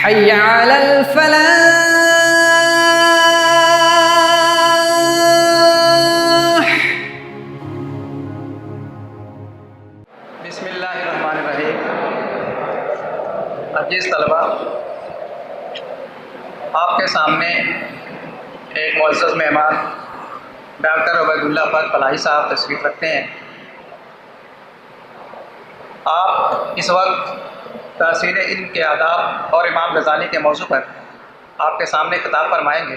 حي على الفلاح. بسم اللہ الرحمن الرحیم. عزیز طلبہ، آپ کے سامنے ایک معزز مہمان ڈاکٹر عبید اللہ فہد فلاحی صاحب تشریف رکھتے ہیں. آپ اس وقت تحصیل علم کے آداب اور امام غزالی کے موضوع پر آپ کے سامنے خطاب فرمائیں گے.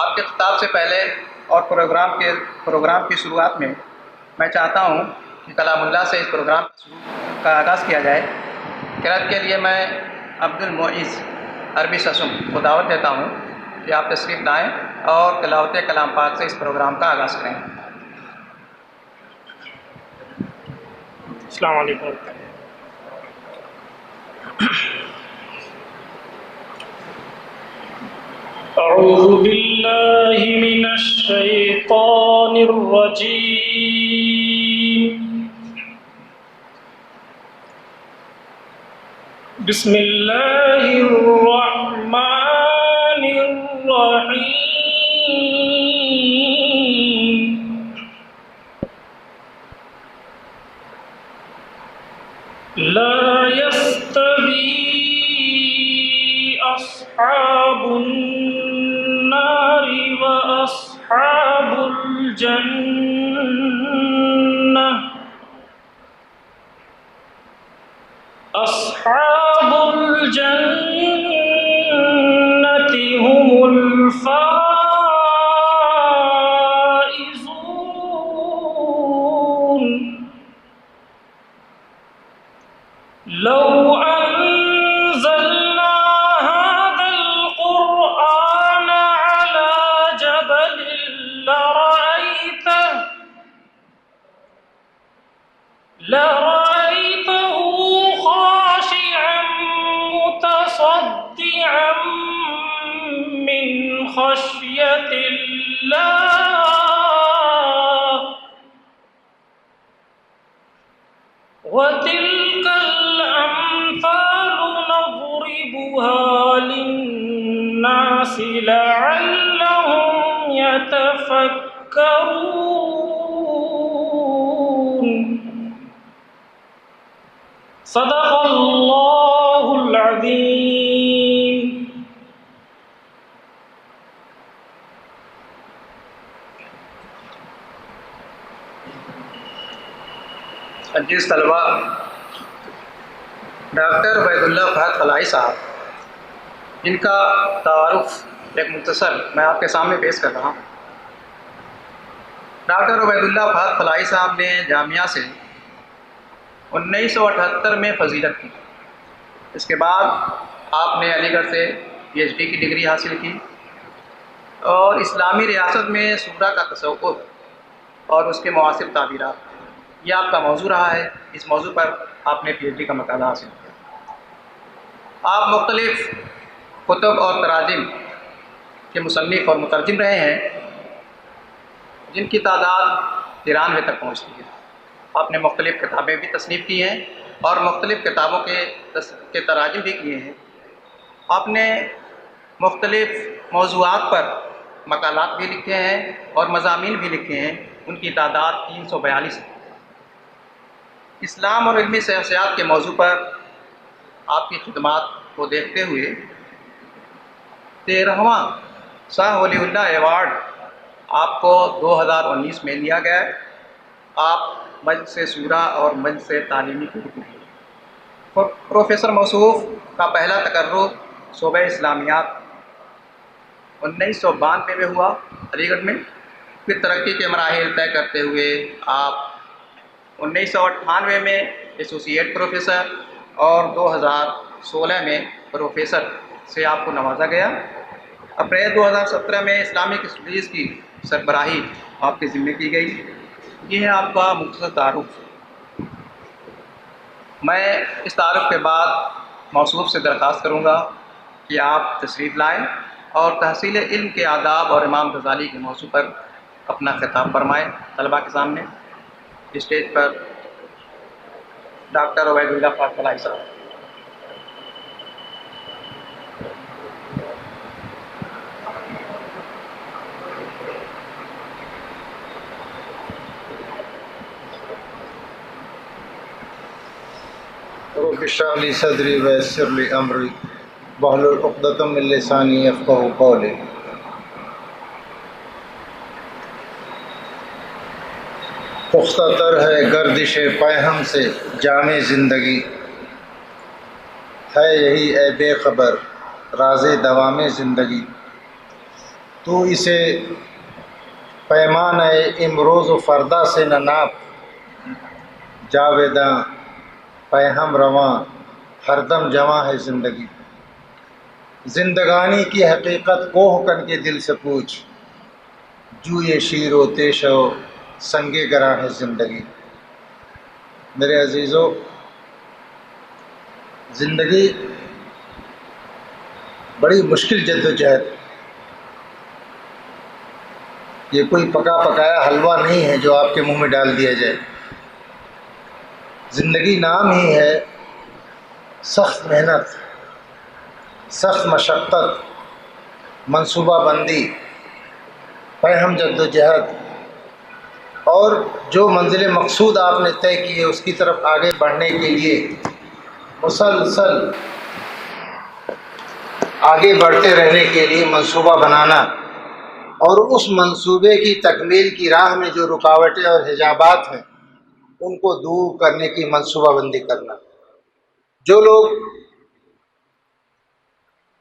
آپ کے خطاب سے پہلے اور پروگرام کی شروعات میں میں چاہتا ہوں کہ کلام اللہ سے اس پروگرام کا آغاز کیا جائے. قرأت کے لیے میں عبد المعز عربی ششم کو دعوت دیتا ہوں کہ آپ تشریف لائیں اور تلاوت کلام پاک سے اس پروگرام کا آغاز کریں. السلام علیکم. اعوذ باللہ من الشیطان الرجیم. بسم اللہ الرحمن الرحیم. لا يستوي أصحاب النار وأصحاب الجنة. أصحاب الجنة هم الفائزون. لو أنزلنا هذا القرآن على جبل لرأيته خاشعا متصدعا من خشية الله. وتلك الأمثال نضربها للناس لعلهم يتفكرون. صدق اللہ العظیم. عزیز طلبہ، ڈاکٹر عبید اللہ فہد فلاحی صاحب، جن کا تعارف ایک مختصر میں آپ کے سامنے پیش کر رہا ہوں. ڈاکٹر عبید اللہ فہد فلاحی صاحب نے جامعہ سے 1978 میں فضیلت کی. اس کے بعد آپ نے علی گڑھ سے PhD کی ڈگری حاصل کی اور اسلامی ریاست میں سورہ کا تصور اور اس کے معاصر تعبیرات، یہ آپ کا موضوع رہا ہے. اس موضوع پر آپ نے PhD کا مقالہ حاصل کیا. آپ مختلف کتب اور تراجم کے مصنف اور مترجم رہے ہیں، جن کی تعداد 93 تک پہنچتی ہے. آپ نے مختلف کتابیں بھی تصنیف کی ہیں اور مختلف کتابوں کے تراجم بھی کیے ہیں. آپ نے مختلف موضوعات پر مقالات بھی لکھے ہیں اور مضامین بھی لکھے ہیں. ان کی تعداد 342 ہے. اسلام اور علمی سیاست کے موضوع پر آپ کی خدمات کو دیکھتے ہوئے 13واں شاہ ولی اللہ ایوارڈ آپ کو 2019 میں دیا گیا ہے. آپ مجلس شورا اور مجلس تعلیمی کے رکن ہیں. پروفیسر موصوف کا پہلا تقرر شعبہ اسلامیات 1992 میں ہوا علی گڑھ میں. پھر ترقی کے مراحل طے کرتے ہوئے آپ 1998 میں ایسوسی ایٹ پروفیسر اور 2016 میں پروفیسر سے آپ کو نوازا گیا. اپریل 2017 میں اسلامک اسٹڈیز کی سربراہی آپ کے ذمہ کی گئی. یہ ہے آپ کا مختصر تعارف. میں اس تعارف کے بعد موصوف سے درخواست کروں گا کہ آپ تشریف لائیں اور تحصیل علم کے آداب اور امام غزالی کے موضوع پر اپنا خطاب فرمائیں طلباء کے سامنے. اسٹیج پر ڈاکٹر عبید اللہ فہد فلاحی صاحب. رب اشرح لي صدري ويسر لي امري واحلل عقدة من لساني يفقهوا قولي. پختہ تر ہے گردش پیہم سے جامع زندگی، ہے یہی اے بے خبر راز دوام زندگی. تو اسے پیمان امروز و فردا سے نہ ناپ، جاویداں پیہم رواں ہر دم جواں ہے زندگی. زندگانی کی حقیقت کوہ کن کے دل سے پوچھ، جو یہ شیر و تیش و سنگ گراں ہے زندگی. میرے عزیزو، زندگی بڑی مشکل جد و جہد. یہ کوئی پکا پکایا حلوہ نہیں ہے جو آپ کے منہ میں ڈال دیا جائے. زندگی نام ہی ہے سخت محنت، سخت مشقت، منصوبہ بندی، فہم جد و جہد، اور جو منزل مقصود آپ نے طے کی ہے اس کی طرف آگے بڑھنے کے لیے مسلسل آگے بڑھتے رہنے کے لیے منصوبہ بنانا، اور اس منصوبے کی تکمیل کی راہ میں جو رکاوٹیں اور حجابات ہیں ان کو دور کرنے کی منصوبہ بندی کرنا. جو لوگ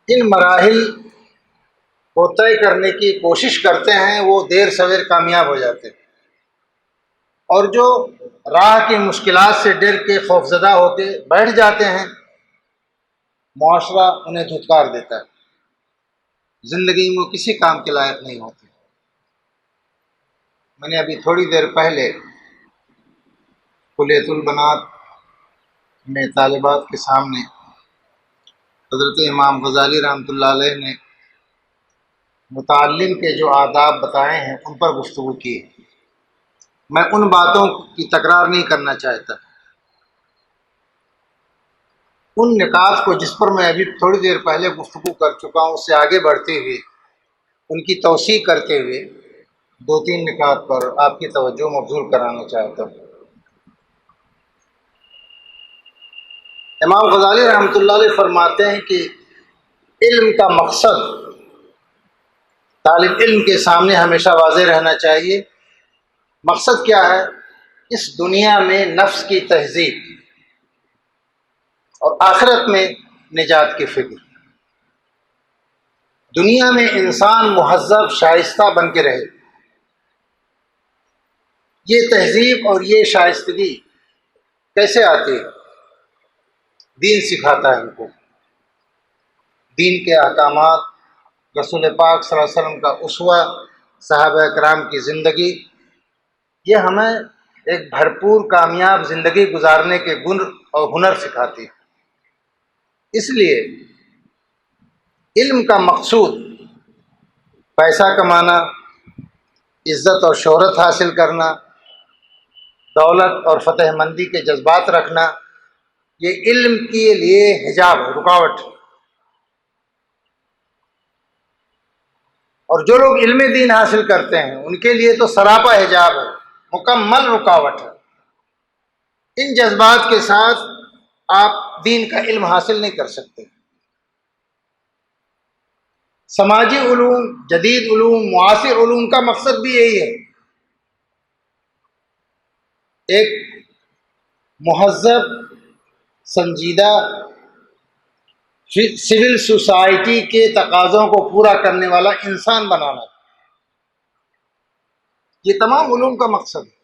ان مراحل کو طے کرنے کی کوشش کرتے ہیں وہ دیر سویر کامیاب ہو جاتے ہیں، اور جو راہ کی مشکلات سے ڈر کے خوفزدہ ہو کے بیٹھ جاتے ہیں معاشرہ انہیں دھتکار دیتا ہے، زندگی میں کسی کام کے لائق نہیں ہوتے. میں نے ابھی تھوڑی دیر پہلے کلیۃ البنات میں طالبات کے سامنے حضرت امام غزالی رحمۃ اللہ علیہ نے متعلم کے جو آداب بتائے ہیں ان پر گفتگو کی. میں ان باتوں کی تکرار نہیں کرنا چاہتا. ان نکات کو جس پر میں ابھی تھوڑی دیر پہلے گفتگو کر چکا ہوں اس سے آگے بڑھتے ہوئے ان کی توسیع کرتے ہوئے دو تین نکات پر آپ کی توجہ مبذول کرانا چاہتا ہوں. امام غزالی رحمۃ اللہ علیہ فرماتے ہیں کہ علم کا مقصد طالب علم کے سامنے ہمیشہ واضح رہنا چاہیے. مقصد کیا ہے؟ اس دنیا میں نفس کی تہذیب اور آخرت میں نجات کی فکر. دنیا میں انسان مہذب شائستہ بن کے رہے. یہ تہذیب اور یہ شائستگی کیسے آتی ہے؟ دین سکھاتا ہے ان کو. دین کے احکامات، رسول پاک صلی اللہ علیہ وسلم کا اسوہ، صحابہ کرام کی زندگی، یہ ہمیں ایک بھرپور کامیاب زندگی گزارنے کے گن اور ہنر سکھاتی ہے. اس لیے علم کا مقصود پیسہ کمانا، عزت اور شہرت حاصل کرنا، دولت اور فتح مندی کے جذبات رکھنا، یہ علم کے لیے حجاب ہے، رکاوٹ. اور جو لوگ علم دین حاصل کرتے ہیں ان کے لیے تو سراپا حجاب ہے، مکمل رکاوٹ ہے. ان جذبات کے ساتھ آپ دین کا علم حاصل نہیں کر سکتے. سماجی علوم، جدید علوم، معاصر علوم کا مقصد بھی یہی ہے، ایک مہذب، سنجیدہ سول سوسائٹی کے تقاضوں کو پورا کرنے والا انسان بنانا. یہ تمام علوم کا مقصد ہے،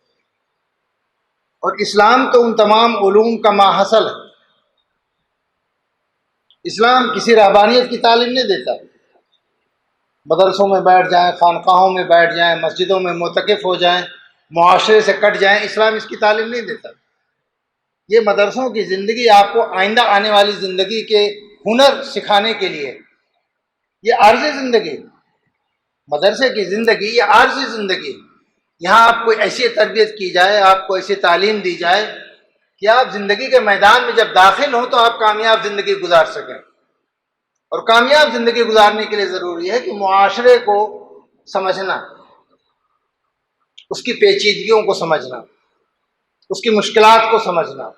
اور اسلام تو ان تمام علوم کا ماحصل ہے. اسلام کسی رہبانیت کی تعلیم نہیں دیتا. مدرسوں میں بیٹھ جائیں، خانقاہوں میں بیٹھ جائیں، مسجدوں میں معتکف ہو جائیں، معاشرے سے کٹ جائیں، اسلام اس کی تعلیم نہیں دیتا. یہ مدرسوں کی زندگی آپ کو آئندہ آنے والی زندگی کے ہنر سکھانے کے لیے. یہ عارضی زندگی، مدرسے کی زندگی یہ عارضی زندگی. یہاں آپ کو ایسی تربیت کی جائے، آپ کو ایسی تعلیم دی جائے کہ آپ زندگی کے میدان میں جب داخل ہوں تو آپ کامیاب زندگی گزار سکیں. اور کامیاب زندگی گزارنے کے لیے ضروری ہے کہ معاشرے کو سمجھنا، اس کی پیچیدگیوں کو سمجھنا، اس کی مشکلات کو سمجھنا،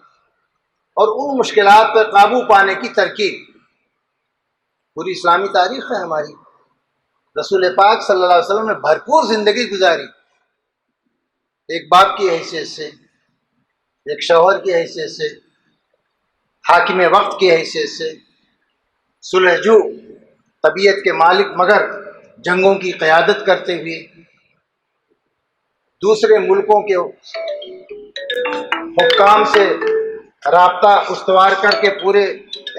اور ان مشکلات پر قابو پانے کی ترکیب پوری اسلامی تاریخ ہے ہماری. رسول پاک صلی اللہ علیہ وسلم نے بھرپور زندگی گزاری، ایک باپ کی حیثیت سے، ایک شوہر کی حیثیت سے، حاکم وقت کی حیثیت سے، صلح جو، طبیعت کے مالک مگر جنگوں کی قیادت کرتے ہوئے، دوسرے ملکوں کے حکام سے رابطہ استوار کر کے پورے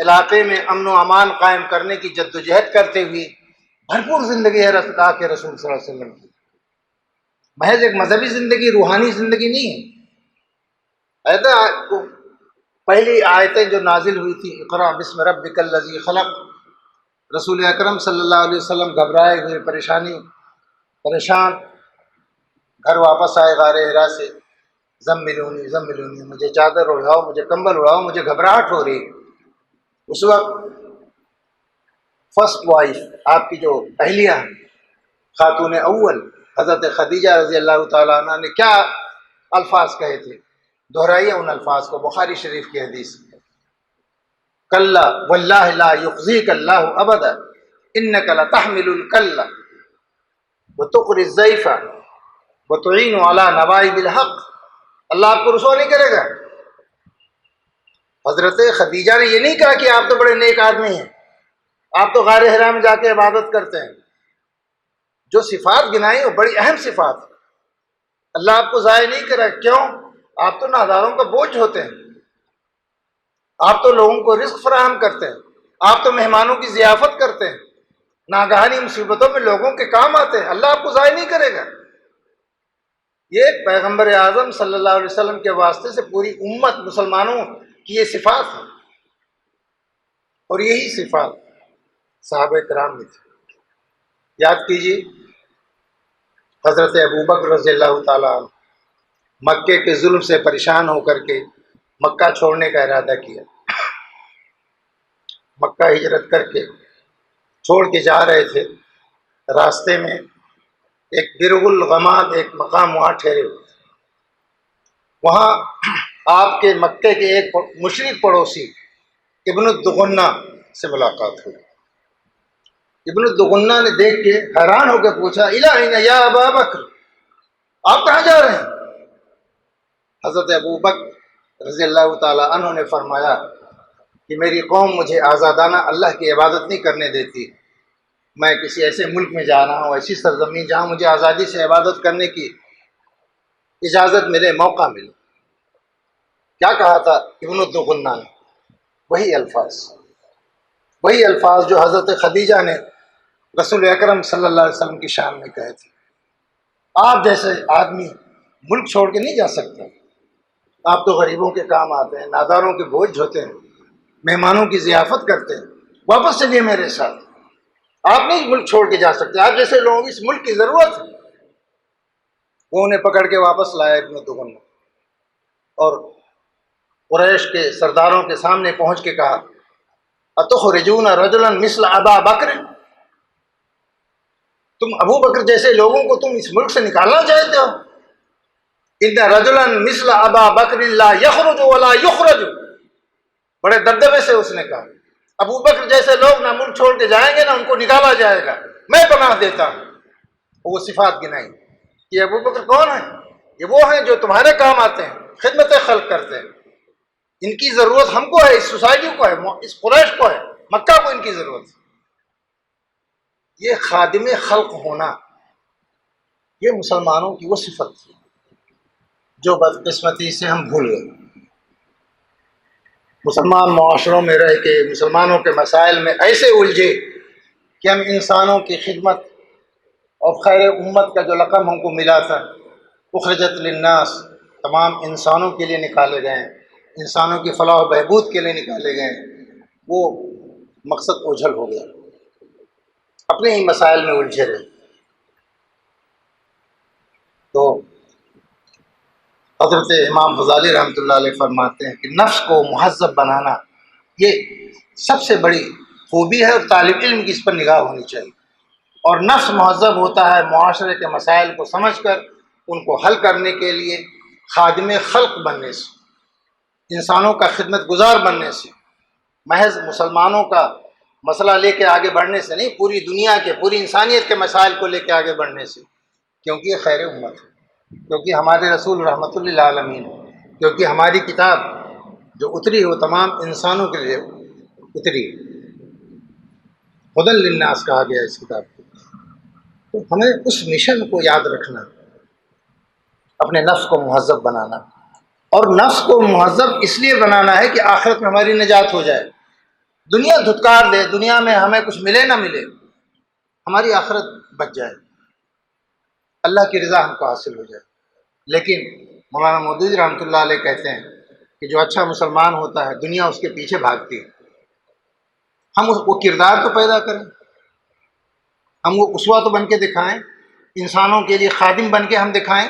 علاقے میں امن و امان قائم کرنے کی جدوجہد کرتے ہوئے بھرپور زندگی ہے اللہ کے رسول صلی اللہ علیہ وسلم کی. محض ایک مذہبی زندگی، روحانی زندگی نہیں ہے. ایسا پہلی آیتیں جو نازل ہوئی تھی، اقرأ بسم ربک الذی خلق، رسول اکرم صلی اللہ علیہ وسلم گھبرائے ہوئے، پریشان گھر واپس آئے غار حرا سے. زملونی زملونی، مجھے چادر اڑاؤ، مجھے کمبل اڑاؤ، مجھے گھبراہٹ ہو رہی. اس وقت فرسٹ وائف، آپ کی جو اہلیہ خاتون اول حضرت خدیجہ رضی اللہ تعالیٰ عنہ نے کیا الفاظ کہے تھے، دہرائیے ان الفاظ کو. بخاری شریف کی حدیث، کلا واللہ لا یخزیک اللہ ابدا انک لتحمل الکلا وتقری الضیف وتعین علی نوائب الحق. اللہ آپ کو رسوا نہیں کرے گا. حضرت خدیجہ نے یہ نہیں کہا کہ آپ تو بڑے نیک آدمی ہیں، آپ تو غار حرا میں جا کے عبادت کرتے ہیں. جو صفات گنائی وہ بڑی اہم صفات، اللہ آپ کو ضائع نہیں کرا. کیوں؟ آپ تو ناداروں کا بوجھ ہوتے ہیں، آپ تو لوگوں کو رزق فراہم کرتے ہیں، آپ تو مہمانوں کی ضیافت کرتے ہیں، ناگہانی مصیبتوں میں لوگوں کے کام آتے ہیں. اللہ آپ کو ضائع نہیں کرے گا. یہ پیغمبر اعظم صلی اللہ علیہ وسلم کے واسطے سے پوری امت مسلمانوں کی یہ صفات ہے، اور یہی صفات صحابہ کرام میں تھی. یاد کیجیے، حضرت ابوبکر رضی اللہ تعالیٰ عنہ مکے کے ظلم سے پریشان ہو کر کے مکہ چھوڑنے کا ارادہ کیا. مکہ ہجرت کر کے چھوڑ کے جا رہے تھے. راستے میں ایک برغ الغماد ایک مقام وہاں ٹھہرے ہوئے تھے. وہاں آپ کے مکے کے ایک مشرک پڑوسی ابن الدغنہ سے ملاقات ہوئی. ابن الدغنہ نے دیکھ کے حیران ہو کے پوچھا، الہ یا ابا بکر، آپ کہاں جا رہے ہیں؟ حضرت ابوبکر رضی اللہ تعالیٰ عنہ نے فرمایا کہ میری قوم مجھے آزادانہ اللہ کی عبادت نہیں کرنے دیتی. میں کسی ایسے ملک میں جا رہا ہوں، ایسی سرزمین جہاں مجھے آزادی سے عبادت کرنے کی اجازت ملے، موقع ملے. کیا کہا تھا ابن الدغنہ نے؟ وہی الفاظ جو حضرت خدیجہ نے رسول اکرم صلی اللہ علیہ وسلم کی شان میں کہے تھے. آپ جیسے آدمی ملک چھوڑ کے نہیں جا سکتے. آپ تو غریبوں کے کام آتے ہیں، ناداروں کے بوجھ ہوتے ہیں، مہمانوں کی ضیافت کرتے ہیں. واپس چلیے میرے ساتھ. آپ نہیں ملک چھوڑ کے جا سکتے. آپ جیسے لوگوں کی اس ملک کی ضرورت ہے. وہ انہیں پکڑ کے واپس لایا ابن الدغنہ، اور قریش کے سرداروں کے سامنے پہنچ کے کہا، اتخرجون رجلا مثل ابا بکر، تم ابو بکر جیسے لوگوں کو تم اس ملک سے نکالنا چاہتے ہو؟ ان رجلا مثل ابا بکر لا یخرج ولا یخرج. بڑے دبدبے سے اس نے کہا، ابو بکر جیسے لوگ نہ ملک چھوڑ کے جائیں گے نہ ان کو نکالا جائے گا، میں پناہ دیتا ہوں. وہ صفات گنائی. یہ ابو بکر کون ہیں؟ یہ وہ ہیں جو تمہارے کام آتے ہیں، خدمت خلق کرتے ہیں. ان کی ضرورت ہم کو ہے، اس سوسائٹی کو ہے، اس قریش کو ہے، مکہ کو ان کی ضرورت ہے. یہ خادم خلق ہونا، یہ مسلمانوں کی وہ صفت تھی جو بدقسمتی سے ہم بھول گئے. مسلمان معاشروں میں رہ کے مسلمانوں کے مسائل میں ایسے الجھے کہ ہم انسانوں کی خدمت اور خیر امت کا جو لقب ہم کو ملا تھا، اخرجت للناس، تمام انسانوں کے لیے نکالے گئے ہیں، انسانوں کی فلاح و بہبود کے لیے نکالے گئے ہیں، وہ مقصد اوجھل ہو گیا. اپنے ہی مسائل میں الجھے رہے. تو حضرت امام غزالی رحمۃ اللہ علیہ فرماتے ہیں کہ نفس کو مہذب بنانا یہ سب سے بڑی خوبی ہے، اور طالب علم کی اس پر نگاہ ہونی چاہیے. اور نفس مہذب ہوتا ہے معاشرے کے مسائل کو سمجھ کر ان کو حل کرنے کے لیے خادم خلق بننے سے. انسانوں کا خدمت گزار بننے سے، محض مسلمانوں کا مسئلہ لے کے آگے بڑھنے سے نہیں، پوری دنیا کے، پوری انسانیت کے مسائل کو لے کے آگے بڑھنے سے، کیونکہ یہ خیر امت ہے، کیونکہ ہمارے رسول رحمۃ اللہ عالمین، کیونکہ ہماری کتاب جو اتری ہے وہ تمام انسانوں کے لیے اتری، ہدی للناس کہا گیا اس کتاب کو۔ تو ہمیں اس مشن کو یاد رکھنا، اپنے نفس کو مہذب بنانا، اور نفس کو مہذب اس لیے بنانا ہے کہ آخرت میں ہماری نجات ہو جائے۔ دنیا دھتکار دے، دنیا میں ہمیں کچھ ملے نہ ملے، ہماری آخرت بچ جائے، اللہ کی رضا ہم کو حاصل ہو جائے۔ لیکن مولانا مودودی رحمۃ اللہ علیہ کہتے ہیں کہ جو اچھا مسلمان ہوتا ہے دنیا اس کے پیچھے بھاگتی ہے۔ ہم اس کو کردار تو پیدا کریں، ہم وہ اسوہ تو بن کے دکھائیں، انسانوں کے لیے خادم بن کے ہم دکھائیں،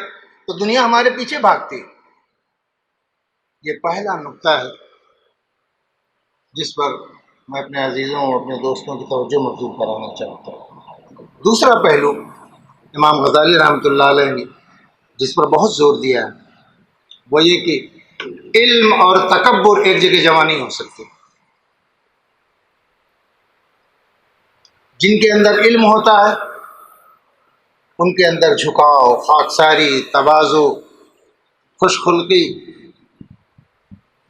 تو دنیا ہمارے پیچھے بھاگتی ہے۔ یہ پہلا نقطہ ہے جس پر میں اپنے عزیزوں اور اپنے دوستوں کی توجہ مبذول کرانا چاہتا ہوں۔ دوسرا پہلو امام غزالی رحمۃ اللہ علیہ نے جس پر بہت زور دیا ہے وہ یہ کہ علم اور تکبر ایک جگہ جمع نہیں ہو سکتے۔ جن کے اندر علم ہوتا ہے ان کے اندر جھکاؤ، خاکساری، تواضع، خوش خلقی،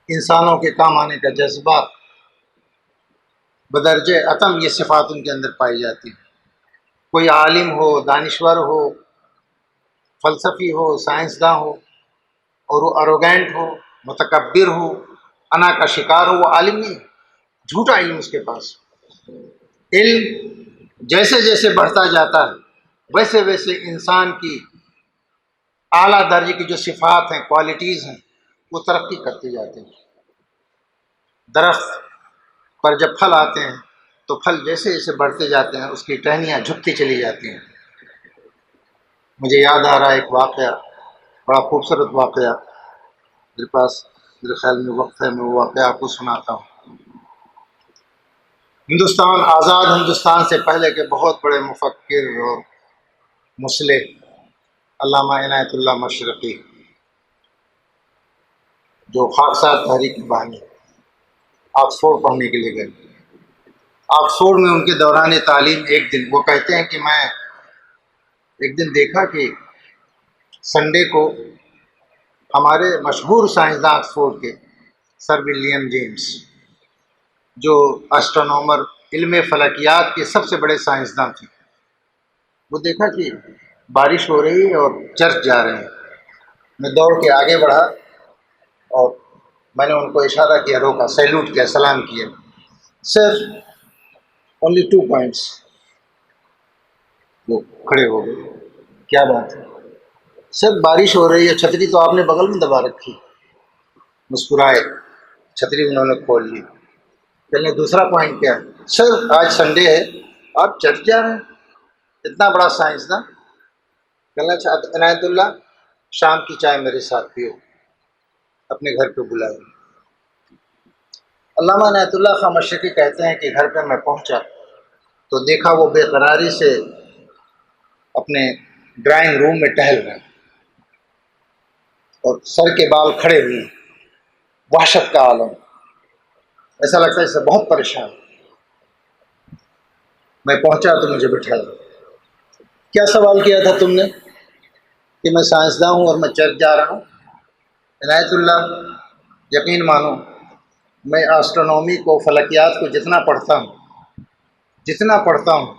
انسانوں کے کام آنے کا جذبہ بدرجہ عتم یہ صفات ان کے اندر پائی جاتی ہیں۔ کوئی عالم ہو، دانشور ہو، فلسفی ہو، سائنسداں ہو، اور وہ اروگینٹ ہو، متکبر ہو، انا کا شکار ہو، وہ عالم نہیں، جھوٹا علم اس کے پاس۔ علم جیسے جیسے بڑھتا جاتا ہے ویسے ویسے انسان کی اعلیٰ درجے کی جو صفات ہیں، کوالٹیز ہیں، وہ ترقی کرتے جاتے ہیں۔ درخت پر جب پھل آتے ہیں تو پھل جیسے جیسے بڑھتے جاتے ہیں اس کی ٹہنیاں جھکتی چلی جاتی ہیں۔ مجھے یاد آ رہا ہے ایک واقعہ، بڑا خوبصورت واقعہ، میرے پاس میرے خیال میں وقت ہے، میں وہ واقعہ آپ کو سناتا ہوں۔ ہندوستان، آزاد ہندوستان سے پہلے کے بہت بڑے مفکر اور مصلح علامہ عنایت اللہ مشرقی، جو خاکسار تحریک کے بانی، آکسفورڈ پڑھنے کے لیے گئے۔ آکسفورڈ میں ان کے دوران تعلیم ایک دن وہ کہتے ہیں کہ میں ایک دن دیکھا کہ سنڈے کو ہمارے مشہور سائنسداں آکسفورڈ کے سر ولیم جیمس، جو اسٹرونومر، علم فلکیات کے سب سے بڑے سائنسداں تھے، وہ دیکھا کہ بارش ہو رہی ہے اور چرچ جا رہے ہیں۔ میں دوڑ کے آگے بڑھا اور میں نے ان کو اشارہ کیا، روکا، سیلوٹ کیا، سلام کیا۔ سر اونلی 2 points، وہ کھڑے ہو گئے۔ کیا بات ہے؟ سر بارش ہو رہی ہے، چھتری تو آپ نے بغل میں دبا رکھی۔ مسکرائے، چھتری انہوں نے کھول لی۔ پہلے دوسرا پوائنٹ کیا ہے؟ سر آج سنڈے ہے، آپ چرچ جا رہے ہیں، اتنا بڑا سائنسداں۔ کہنا چاہتا عنایت اللہ شام کی چائے میرے ساتھ پیو، اپنے گھر پہ بلائے۔ علامہ عنایت اللہ خان مشرقی کہتے ہیں کہ گھر پہ میں پہنچا تو دیکھا وہ بے قراری سے اپنے ڈرائنگ روم میں ٹہل رہے ہیں اور سر کے بال کھڑے ہوئے ہیں، وحشت کا عالم، ایسا لگتا ہے اس سے بہت پریشان۔ میں پہنچا تو مجھے بٹھایا۔ کیا سوال کیا تھا تم نے؟ کہ میں سائنسداں ہوں اور میں چرچ جا رہا ہوں۔ عنایت اللہ یقین مانو، میں آسٹرونومی کو، فلکیات کو جتنا پڑھتا ہوں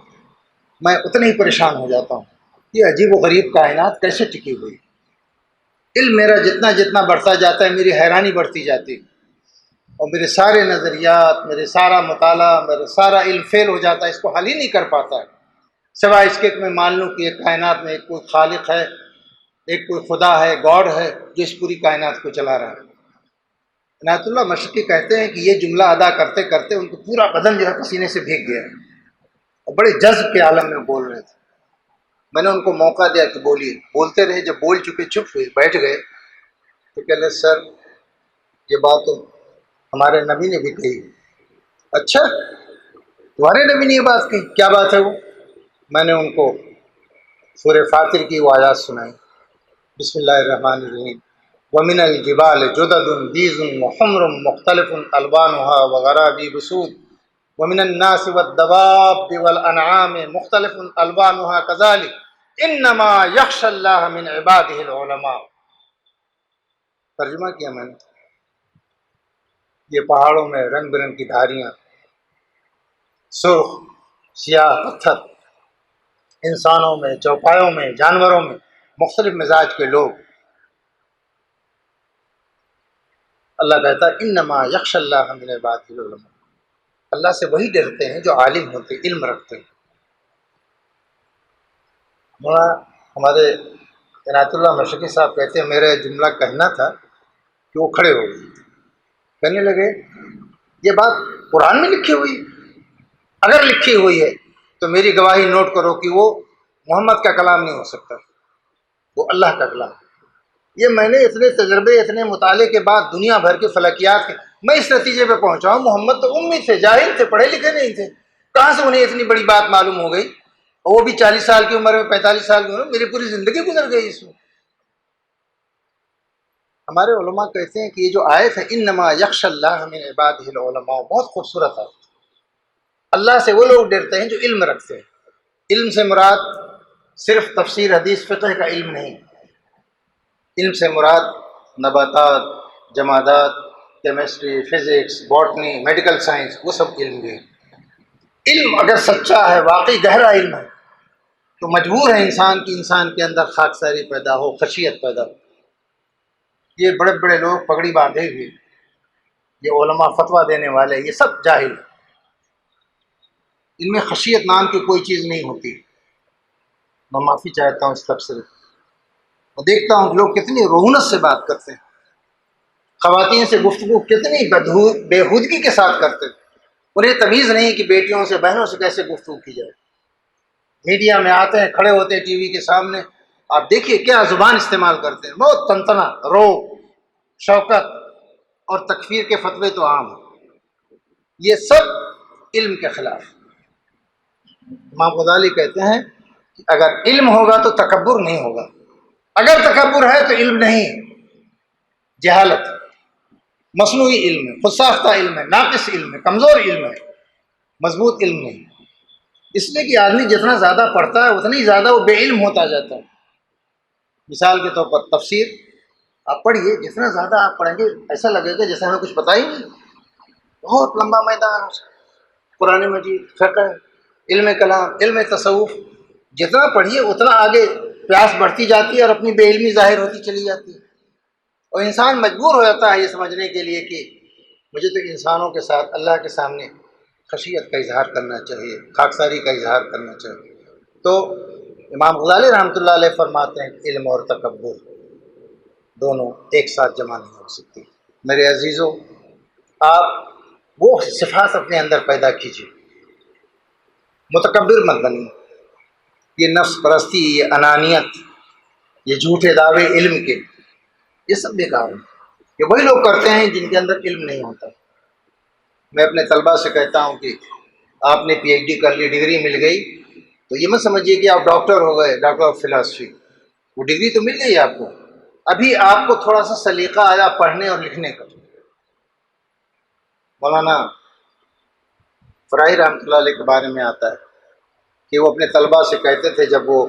میں اتنا ہی پریشان ہو جاتا ہوں۔ یہ عجیب و غریب کائنات کیسے ٹکی ہوئی؟ علم میرا جتنا جتنا بڑھتا جاتا ہے میری حیرانی بڑھتی جاتی ہے، اور میرے سارے نظریات، میرے سارا مطالعہ، میرا سارا علم فیل ہو جاتا ہے، اس کو حل ہی نہیں کر پاتا ہے، سوائے اس کے کہ میں مان لوں کہ ایک کائنات میں ایک کوئی خالق ہے، ایک کوئی خدا ہے، گاڈ ہے جو اس پوری کائنات کو چلا رہا ہے۔ عنایت اللہ مشرقی کہتے ہیں کہ یہ جملہ ادا کرتے کرتے ان کو پورا بدن جو ہے پسینے سے بھیگ گیا اور بڑے جذب کے عالم میں بول رہے تھے۔ میں نے ان کو موقع دیا کہ بولیے، بولتے رہے، جب بول چکے چپ ہوئے، بیٹھ گئے تو کہہ لے سر یہ بات تو ہمارے نبی نے بھی کہی۔ اچھا تمہارے نبی نے یہ بات کہی؟ کیا بات ہے وہ؟ میں نے ان کو سورہ فاطر کی وہ آیات سنائی، بسم اللہ الرحمن الرحیم، ومن الجبال جدد بیض وحمر مختلف الوانها وغرابیب سود ومن الناس والدواب والانعام مختلف الوانها كذلك انما یخشى اللہ من عباده العلماء۔ ترجمہ کیا میں نے، یہ پہاڑوں میں رنگ برنگ کی دھاریاں، سرخ سیاہ پتھر، انسانوں میں، چوپایوں میں، جانوروں میں مختلف مزاج کے لوگ، اللہ کہتا ہے انما یخشى اللہ من عباده العلماء، اللہ سے وہی ڈرتے ہیں جو عالم ہوتے، علم رکھتے ہیں۔ ہمارے عنایت اللہ مشرقی صاحب کہتے ہیں میرا جملہ کہنا تھا کہ وہ کھڑے ہو گئے، کہنے لگے یہ بات قرآن میں لکھی ہوئی، اگر لکھی ہوئی ہے تو میری گواہی نوٹ کرو کہ وہ محمد کا کلام نہیں ہو سکتا، وہ اللہ کا کلام۔ یہ میں نے اتنے تجربے، اتنے مطالعے کے بعد دنیا بھر کے فلکیات کے میں اس نتیجے پہ پہنچا ہوں، محمد تو امی تھے، جاہل تھے، پڑھے لکھے نہیں تھے، کہاں سے انہیں اتنی بڑی بات معلوم ہو گئی؟ اور وہ بھی 40 سال کی عمر میں، 45 سال کی عمر میں، میری پوری زندگی گزر گئی اس میں۔ ہمارے علماء کہتے ہیں کہ یہ جو آیت ہے انما یخشى اللہ من عباده العلماء، بہت خوبصورت ہے۔ اللہ سے وہ لوگ ڈرتے ہیں جو علم رکھتے ہیں۔ علم سے مراد صرف تفسیر، حدیث، فقہ کا علم نہیں، علم سے مراد نباتات، جمادات، chemistry, physics, botany, medical science, وہ سب علم بھی ہے۔ علم اگر سچا ہے، واقعی گہرا علم ہے، تو مجبور ہے انسان کی انسان کے اندر خاکساری پیدا ہو، خشیت پیدا ہو۔ یہ بڑے بڑے لوگ پگڑی باندھے ہوئے، یہ علماء فتویٰ دینے والے، یہ سب جاہل، ان میں خشیت نام کی کوئی چیز نہیں ہوتی۔ میں معافی چاہتا ہوں اس تبصرے، میں دیکھتا ہوں لوگ کتنی رعونت سے بات کرتے ہیں، خواتین سے گفتگو کتنی بےہودگی کے ساتھ کرتے ہیں، انہیں تمیز نہیں کہ بیٹیوں سے، بہنوں سے کیسے گفتگو کی جائے۔ میڈیا میں آتے ہیں، کھڑے ہوتے ہیں ٹی وی کے سامنے، آپ دیکھیے کیا زبان استعمال کرتے ہیں، بہت تنتنا، روب، شوکت اور تکفیر کے فتوے تو عام ہیں۔ یہ سب علم کے خلاف۔ امام غزالی کہتے ہیں کہ اگر علم ہوگا تو تکبر نہیں ہوگا، اگر تکبر ہے تو علم نہیں، جہالت، مصنوعی علم ہے، خود ساختہ علم ہے، ناقص علم ہے، کمزور علم ہے، مضبوط علم نہیں۔ اس لیے کہ آدمی جتنا زیادہ پڑھتا ہے اتنی زیادہ وہ بے علم ہوتا جاتا ہے۔ مثال کے طور پر تفسیر آپ پڑھیے، جتنا زیادہ آپ پڑھیں گے ایسا لگے گا جیسے ہمیں کچھ پتہ ہی نہیں، بہت لمبا میدان ہے۔ قرآن مجید، فقہ، علم کلام، علم تصوف، جتنا پڑھیے اتنا آگے پیاس بڑھتی جاتی ہے اور اپنی بے علمی ظاہر ہوتی چلی جاتی ہے، اور انسان مجبور ہو جاتا ہے یہ سمجھنے کے لیے کہ مجھے تو انسانوں کے ساتھ اللہ کے سامنے خشیت کا اظہار کرنا چاہیے، خاکساری کا اظہار کرنا چاہیے۔ تو امام غزالی رحمۃ اللہ علیہ فرماتے ہیں کہ علم اور تکبر دونوں ایک ساتھ جمع نہیں ہو سکتی۔ میرے عزیزوں، آپ وہ صفات اپنے اندر پیدا کیجیے، متکبر مت بنیے۔ یہ نفس پرستی، یہ انانیت، یہ جھوٹے دعوے علم کے، یہ سب بیکار ہیں۔ یہ وہی لوگ کرتے ہیں جن کے اندر علم نہیں ہوتا۔ میں اپنے طلباء سے کہتا ہوں کہ آپ نے پی ایچ ڈی کر لی، ڈگری مل گئی، تو یہ مت سمجھیے کہ آپ ڈاکٹر ہو گئے، ڈاکٹر آف فلاسفی۔ وہ ڈگری تو مل گئی آپ کو، ابھی آپ کو تھوڑا سا سلیقہ آیا پڑھنے اور لکھنے کا۔ مولانا فرائی رحمۃ اللہ علیہ کے بارے میں آتا ہے کہ وہ اپنے طلباء سے کہتے تھے جب وہ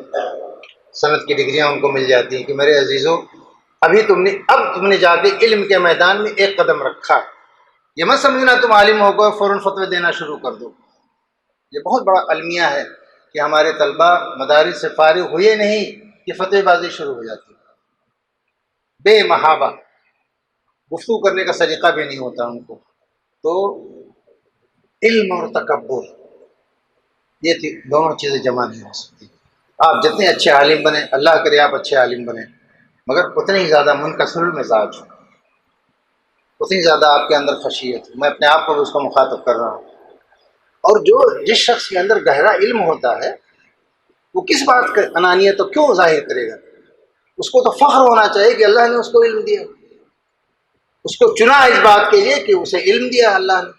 صنعت کی ڈگریاں ان کو مل جاتی ہیں کہ میرے عزیزوں، اب تم نے جا کے علم کے میدان میں ایک قدم رکھا، یہ مت سمجھنا تم عالم ہو گئے فوراً فتوے دینا شروع کر دو۔ یہ بہت بڑا المیہ ہے کہ ہمارے طلباء مدارس سے فارغ ہوئے نہیں کہ فتوی بازی شروع ہو جاتی، بے محابہ، گفتگو کرنے کا سلیقہ بھی نہیں ہوتا ان کو۔ تو علم اور تکبر، یہ دونوں چیزیں جمع نہیں ہو سکتی۔ آپ جتنے اچھے عالم بنیں، اللہ کرے آپ اچھے عالم بنیں، مگر اتنے ہی زیادہ منکسر المزاج ہو، اتنی زیادہ آپ کے اندر خشیت ہو۔ میں اپنے آپ کو بھی اس کو مخاطب کر رہا ہوں۔ اور جس شخص کے اندر گہرا علم ہوتا ہے وہ کس بات کا انانیت تو کیوں ظاہر کرے گا؟ اس کو تو فخر ہونا چاہیے کہ اللہ نے اس کو علم دیا، اس کو چنا اس بات کے لیے کہ اسے علم دیا اللہ نے۔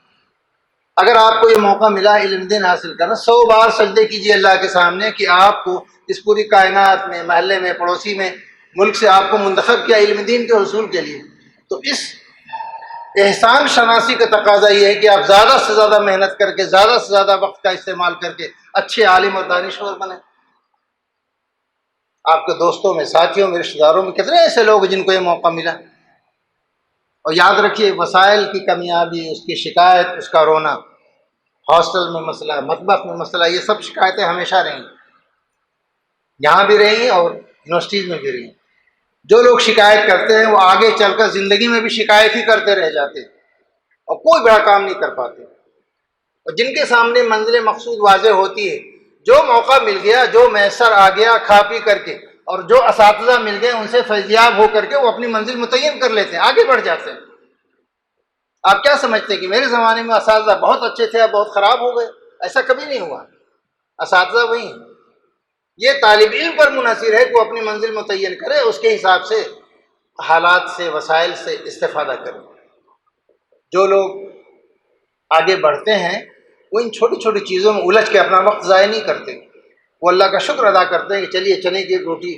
اگر آپ کو یہ موقع ملا علم دین حاصل کرنا، 100 بار سجدے کیجیے اللہ کے سامنے کہ آپ کو اس پوری کائنات میں، محلے میں، پڑوسی میں ملک سے آپ کو منتخب کیا علم دین کے حصول کے لیے، تو اس احسان شناسی کا تقاضا یہ ہے کہ آپ زیادہ سے زیادہ محنت کر کے، زیادہ سے زیادہ وقت کا استعمال کر کے اچھے عالم اور دانشور بنیں۔ آپ کے دوستوں میں، ساتھیوں میں، رشتہ داروں میں کتنے ایسے لوگ جن کو یہ موقع ملا۔ اور یاد رکھیے، وسائل کی کمیابی، اس کی شکایت، اس کا رونا، ہاسٹل میں مسئلہ، مطبخ میں مسئلہ، یہ سب شکایتیں ہمیشہ رہیں، یہاں بھی رہیں اور یونیورسٹیز میں بھی رہیں۔ جو لوگ شکایت کرتے ہیں وہ آگے چل کر زندگی میں بھی شکایت ہی کرتے رہ جاتے اور کوئی بڑا کام نہیں کر پاتے۔ اور جن کے سامنے منزل مقصود واضح ہوتی ہے، جو موقع مل گیا، جو میسر آ گیا کھا پی کر کے، اور جو اساتذہ مل گئے ان سے فیضیاب ہو کر کے وہ اپنی منزل متعین کر لیتے ہیں، آگے بڑھ جاتے ہیں۔ آپ کیا سمجھتے ہیں کہ میرے زمانے میں اساتذہ بہت اچھے تھے اب بہت خراب ہو گئے؟ ایسا کبھی نہیں ہوا، اساتذہ وہی ہیں۔ یہ طالب علم پر منحصر ہے کہ وہ اپنی منزل متعین کرے، اس کے حساب سے حالات سے، وسائل سے استفادہ کرے۔ جو لوگ آگے بڑھتے ہیں وہ ان چھوٹی چھوٹی چیزوں میں الجھ کے اپنا وقت ضائع نہیں کرتے، وہ اللہ کا شکر ادا کرتے ہیں کہ چلیے چنے کی روٹی،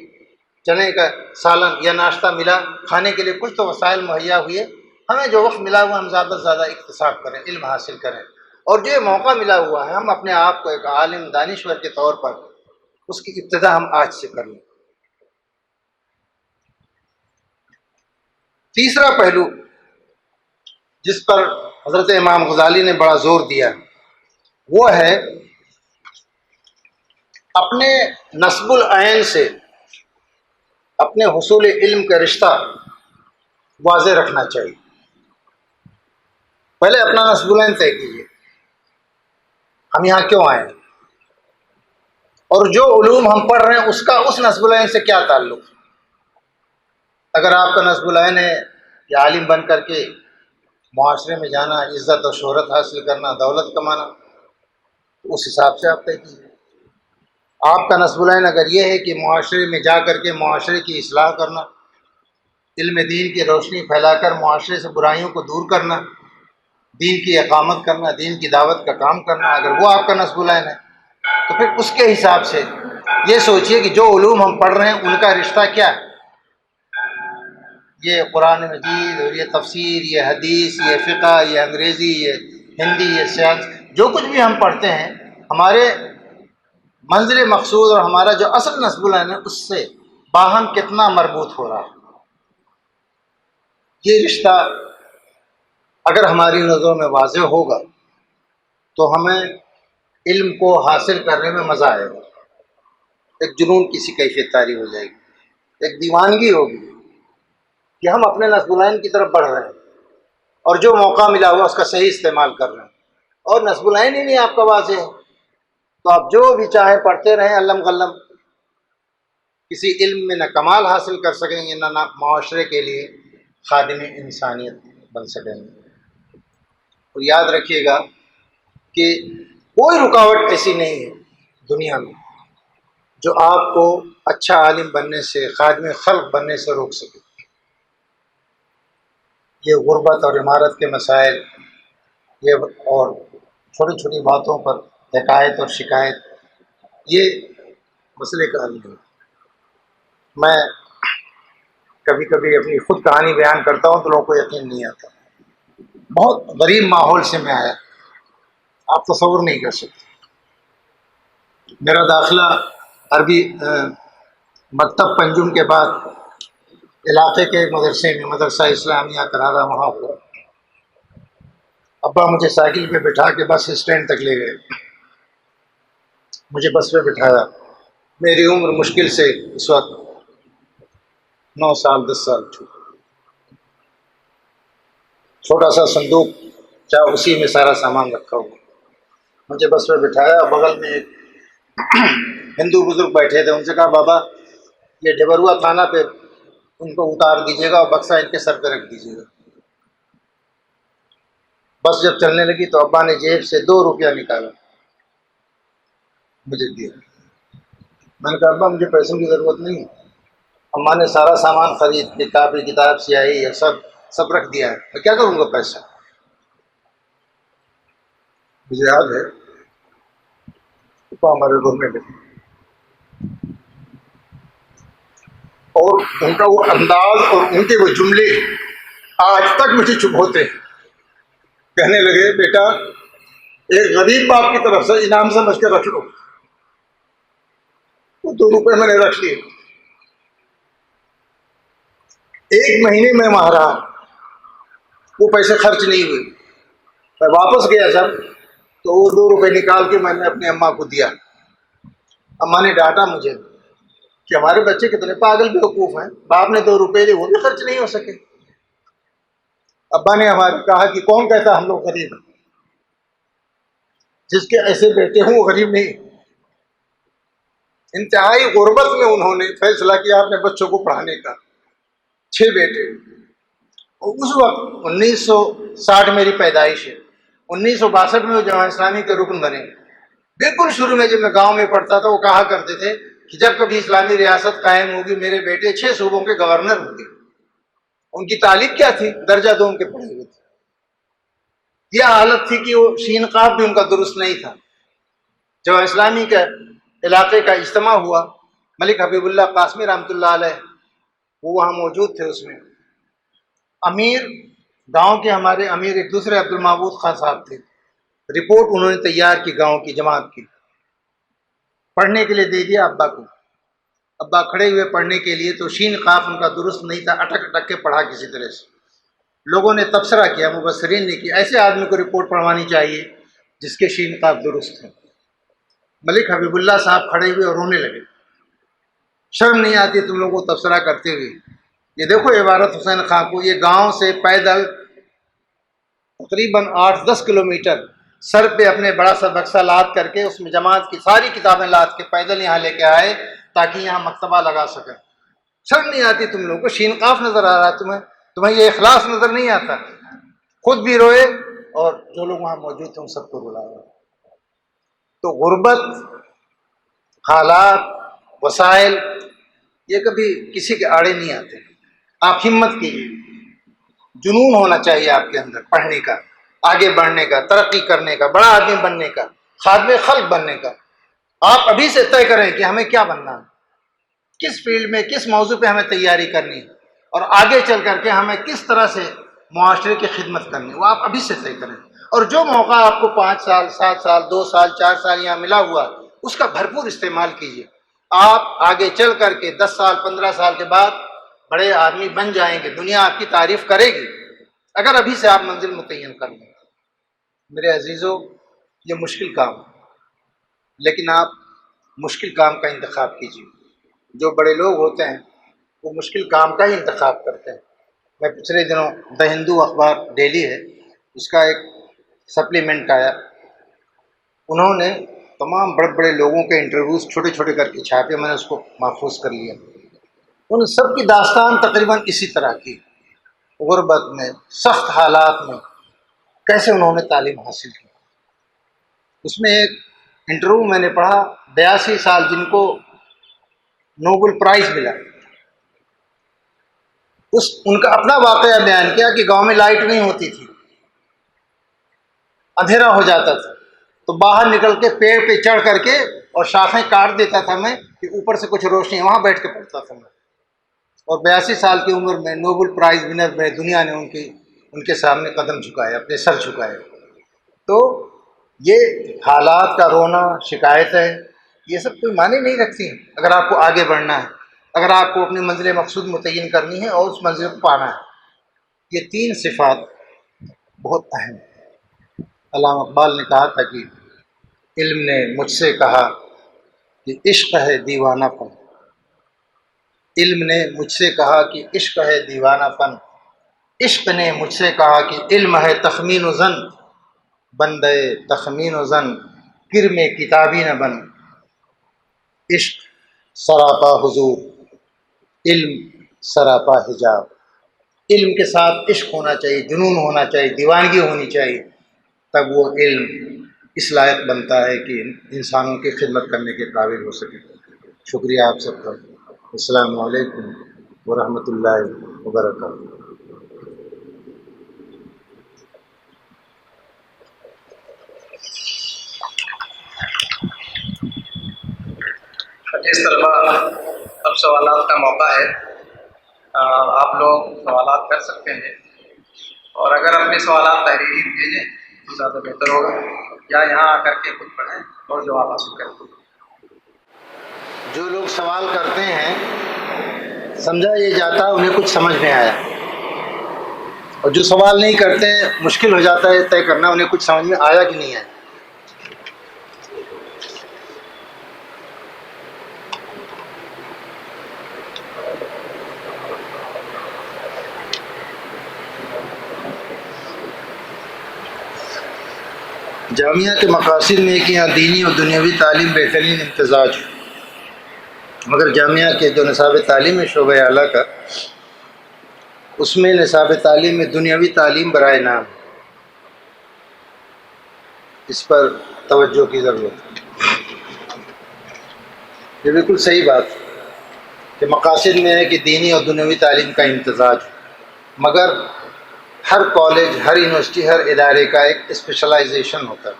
چنے کا سالن یا ناشتہ ملا، کھانے کے لیے کچھ تو وسائل مہیا ہوئے، ہمیں جو وقت ملا ہوا ہم زیادہ سے زیادہ اکتساب کریں، علم حاصل کریں، اور جو یہ موقع ملا ہوا ہے ہم اپنے آپ کو ایک عالم دانشور کے طور پر اس کی ابتدا ہم آج سے کر لیں۔ تیسرا پہلو جس پر حضرت امام غزالی نے بڑا زور دیا وہ ہے اپنے نسب العین سے اپنے حصول علم کا رشتہ واضح رکھنا چاہیے۔ پہلے اپنا نسب العین طے کیجیے، ہم یہاں کیوں آئے ہیں، اور جو علوم ہم پڑھ رہے ہیں اس کا اس نسب العین سے کیا تعلق ہے۔ اگر آپ کا نسب العین ہے کہ عالم بن کر کے معاشرے میں جانا، عزت اور شہرت حاصل کرنا، دولت کمانا، تو اس حساب سے آپ طے کیجیے۔ آپ کا نسب العین اگر یہ ہے کہ معاشرے میں جا کر کے معاشرے کی اصلاح کرنا، علم دین کی روشنی پھیلا کر معاشرے سے برائیوں کو دور کرنا، دین کی اقامت کرنا، دین کی دعوت کا کام کرنا، اگر وہ آپ کا نسب العین ہے تو پھر اس کے حساب سے یہ سوچئے کہ جو علوم ہم پڑھ رہے ہیں ان کا رشتہ کیا ہے۔ یہ قرآن مجید اور یہ تفسیر، یہ حدیث، یہ فقہ، یہ انگریزی، یہ ہندی، یہ سائنس، جو کچھ بھی ہم پڑھتے ہیں ہمارے منزل مقصود اور ہمارا جو اصل نسب العین ہے اس سے باہم کتنا مربوط ہو رہا ہے۔ یہ رشتہ اگر ہماری نظروں میں واضح ہوگا تو ہمیں علم کو حاصل کرنے میں مزہ آئے گا، ایک جنون کی کیفیت طاری ہو جائے گی، ایک دیوانگی ہوگی کہ ہم اپنے نسب العین کی طرف بڑھ رہے ہیں اور جو موقع ملا ہوا اس کا صحیح استعمال کر رہے ہیں، اور نسب العین ہی نہیں آپ کا واضح ہے تو آپ جو بھی چاہیں پڑھتے رہیں علم غلم، کسی علم میں نہ کمال حاصل کر سکیں گے نہ معاشرے کے لیے خادم انسانیت بن سکیں گے۔ اور یاد رکھیے گا کہ کوئی رکاوٹ ایسی نہیں ہے دنیا میں جو آپ کو اچھا عالم بننے سے، خادم خلق بننے سے روک سکے۔ یہ غربت اور عمارت کے مسائل، یہ اور چھوٹی چھوٹی باتوں پر حکایت اور شکایت، یہ مسئلے کا حل نہیں۔ میں کبھی کبھی اپنی خود کہانی بیان کرتا ہوں تو لوگوں کو یقین نہیں آتا۔ بہت غریب ماحول سے میں آیا، آپ تصور نہیں کر سکتے۔ میرا داخلہ عربی مکتب پنجم کے بعد علاقے کے مدرسے میں، مدرسہ اسلامیہ کرارا، وہاں ہوا۔ ابا مجھے سائیکل پہ بٹھا کے بس اسٹینڈ تک لے گئے، مجھے بس پہ بٹھایا۔ میری عمر مشکل سے اس وقت 9 سال 10 سال تھی۔ چھوٹا سا صندوق چاہے اسی میں سارا سامان رکھا ہوا، مجھے بس پہ بٹھایا۔ بغل میں ایک ہندو بزرگ بیٹھے تھے، ان سے کہا بابا یہ ڈبروا تھانہ پہ ان کو اتار دیجیے گا اور بکسا ان کے سر پہ رکھ دیجیے گا۔ بس جب چلنے لگی تو ابا نے جیب سے 2 روپیہ نکالا، مجھے دیا۔ میں نے کہا ابا مجھے پیسوں کی ضرورت نہیں، اماں نے سارا سامان خرید کے، کاپی کتاب سیاہی یہ سب رکھ دیا ہے، میں کیا کروں گا پیسہ۔ مجھے یاد ہے ابا ہمارے روم میں بیٹھے، اور ان کا وہ انداز اور ان کے وہ جملے آج تک مجھے چپ ہوتے ہیں. کہنے لگے بیٹا ایک غریب باپ کی طرف سے انعام سمجھ کے رکھ لو. وہ 2 روپے میں نے رکھ لیے. 1 مہینے میں وہاں رہا, وہ پیسے خرچ نہیں ہوئے. میں واپس گیا جب تو وہ 2 روپے نکال کے میں نے اپنی اماں کو دیا. اماں نے ڈانٹا مجھے کہ ہمارے بچے کتنے پاگل بیوقوف ہیں, باپ نے 2 روپے لیے وہ بھی خرچ نہیں ہو سکے. ابا نے ہمارے کہا کہ کون کہتا ہم لوگ غریب ہیں, جس کے ایسے بیٹے ہوں وہ غریب نہیں. انتہائی غربت میں انہوں نے فیصلہ کیا اپنے بچوں کو پڑھانے کا. 6 بیٹے. اور اس وقت 1960 میری پیدائش ہے, 1962 میں وہ جماعت اسلامی کے رکن بنے. بالکل شروع میں جب میں گاؤں میں پڑھتا تھا وہ کہا کرتے تھے کہ جب کبھی اسلامی ریاست قائم ہوگی میرے بیٹے 6 صوبوں کے گورنر ہوں گے. ان کی تعلیم کیا تھی؟ درجہ 2 کے پڑھے ہوئے تھے. یہ حالت تھی کہ وہ شین قاف بھی ان کا درست نہیں تھا. جماعت اسلامی کے علاقے کا اجتماع ہوا, ملک حبیب اللہ قاسمی رحمۃ اللہ علیہ وہ وہاں موجود تھے. اس میں امیر گاؤں کے ہمارے امیر ایک دوسرے عبد المعبود خان صاحب تھے. رپورٹ انہوں نے تیار کی گاؤں کی جماعت کی, پڑھنے کے لیے دے دیا ابا کو. ابا کھڑے ہوئے پڑھنے کے لیے تو شین قاف ان کا درست نہیں تھا, اٹک اٹک کے پڑھا کسی طرح سے. لوگوں نے تبصرہ کیا, مبصرین نے کیا ایسے آدمی کو رپورٹ پڑھوانی چاہیے جس کے شین قاف درست ہیں. ملک حبیب اللہ صاحب کھڑے ہوئے اور رونے لگے. شرم نہیں آتی تم لوگوں کو تبصرہ کرتے ہوئے؟ یہ دیکھو عبارت حسین خان کو, یہ گاؤں سے پیدل تقریباً 8-10 کلومیٹر سر پہ اپنے بڑا سا بکسہ لاد کر کے اس میں جماعت کی ساری کتابیں لاد کے پیدل یہاں لے کے آئے تاکہ یہاں مکتبہ لگا سکیں. شرم نہیں آتی تم لوگوں کو؟ شین قاف نظر آ رہا تمہیں یہ اخلاص نظر نہیں آتا؟ خود بھی روئے اور جو لوگ وہاں موجود تھے ان سب کو رلایا. تو غربت, حالات, وسائل یہ کبھی کسی کے آڑے نہیں آتے. آپ ہمت کیجیے, جنون ہونا چاہیے آپ کے اندر پڑھنے کا, آگے بڑھنے کا, ترقی کرنے کا, بڑا آدمی بننے کا, خادم خلق بننے کا. آپ ابھی سے طے کریں کہ ہمیں کیا بننا ہے, کس فیلڈ میں کس موضوع پہ ہمیں تیاری کرنی ہے, اور آگے چل کر کے ہمیں کس طرح سے معاشرے کی خدمت کرنی ہے, وہ آپ ابھی سے طے کریں. اور جو موقع آپ کو 5 سال 7 سال 2 سال 4 سال یہاں ملا ہوا اس کا بھرپور استعمال کیجیے. آپ آگے چل کر کے 10 سال 15 سال کے بعد بڑے آدمی بن جائیں گے, دنیا آپ کی تعریف کرے گی اگر ابھی سے آپ منزل متعین کر لیں. میرے عزیزوں, یہ مشکل کام ہے, لیکن آپ مشکل کام کا انتخاب کیجیے. جو بڑے لوگ ہوتے ہیں وہ مشکل کام کا ہی انتخاب کرتے ہیں. میں پچھلے دنوں دا ہندو اخبار ڈیلی ہے, اس کا ایک سپلیمنٹ آیا, انہوں نے تمام بڑے بڑے لوگوں کے انٹرویوز چھوٹے چھوٹے کر کے چھاپے, میں نے اس کو محفوظ کر لیا. ان سب کی داستان تقریباً اسی طرح کی, غربت میں, سخت حالات میں کیسے انہوں نے تعلیم حاصل کی. اس میں ایک انٹرویو میں نے پڑھا, 82 سال جن کو نوبل پرائز ملا, ان کا اپنا واقعہ بیان کیا کہ گاؤں میں لائٹ نہیں ہوتی تھی, اندھیرا ہو جاتا تھا, تو باہر نکل کے پیڑ پہ چڑھ کر کے اور شاخیں کاٹ دیتا تھا میں کہ اوپر سے کچھ روشنی, وہاں بیٹھ کے پڑھتا تھا میں. اور 82 سال کی عمر میں نوبل پرائز ونر میں دنیا نے ان کے سامنے قدم جھکائے, اپنے سر جھکائے. تو یہ حالات کا رونا, شکایت ہے, یہ سب کوئی معنی نہیں رکھتی ہیں اگر آپ کو آگے بڑھنا ہے, اگر آپ کو اپنی منزل مقصود متعین کرنی ہے اور اس منزل کو پانا ہے. یہ 3 صفات بہت اہم ہیں. علامہ اقبال نے کہا تھا کہ علم نے مجھ سے کہا کہ عشق ہے دیوانہ پن, علم نے مجھ سے کہا کہ عشق ہے دیوانہ پن, عشق نے مجھ سے کہا کہ علم ہے تخمین و ظن, بندے تخمین و ظن کرم کتابی نہ بن. عشق سراپا حضور, علم سراپا حجاب. علم کے ساتھ عشق ہونا چاہیے, جنون ہونا چاہیے, دیوانگی ہونی چاہیے, تب وہ علم اس لائق بنتا ہے کہ انسانوں کی خدمت کرنے کے قابل ہو سکے. شکریہ آپ سب کا. السلام علیکم ورحمۃ اللہ وبرکاتہ. حدیث طلبہ اب سوالات کا موقع ہے، آپ لوگ سوالات کر سکتے ہیں، اور اگر اپنے سوالات تحریری بھیجیں تو زیادہ بہتر ہوگا، یا یہاں آ کر کے خود پڑھیں اور جواب حاصل کریں۔ جو لوگ سوال کرتے ہیں سمجھا یہ جاتا ہے انہیں کچھ سمجھ میں آیا، اور جو سوال نہیں کرتے ہیں مشکل ہو جاتا ہے طے کرنا انہیں کچھ سمجھ میں آیا کہ نہیں آیا۔ جامعہ کے مقاصد میں کہ یہاں دینی اور دنیاوی تعلیم بہترین امتزاج ہو، مگر جامعہ کے جو نصاب تعلیم ہے شعبہ اعلیٰ کا، اس میں نصاب تعلیم میں دنیاوی تعلیم برائے نام، اس پر توجہ کی ضرورت ہے۔ یہ بالکل صحیح بات ہے کہ مقاصد میں ہے کہ دینی اور دنیاوی تعلیم کا امتزاج ہو، مگر ہر کالج، ہر یونیورسٹی، ہر ادارے کا ایک اسپیشلائزیشن ہوتا ہے،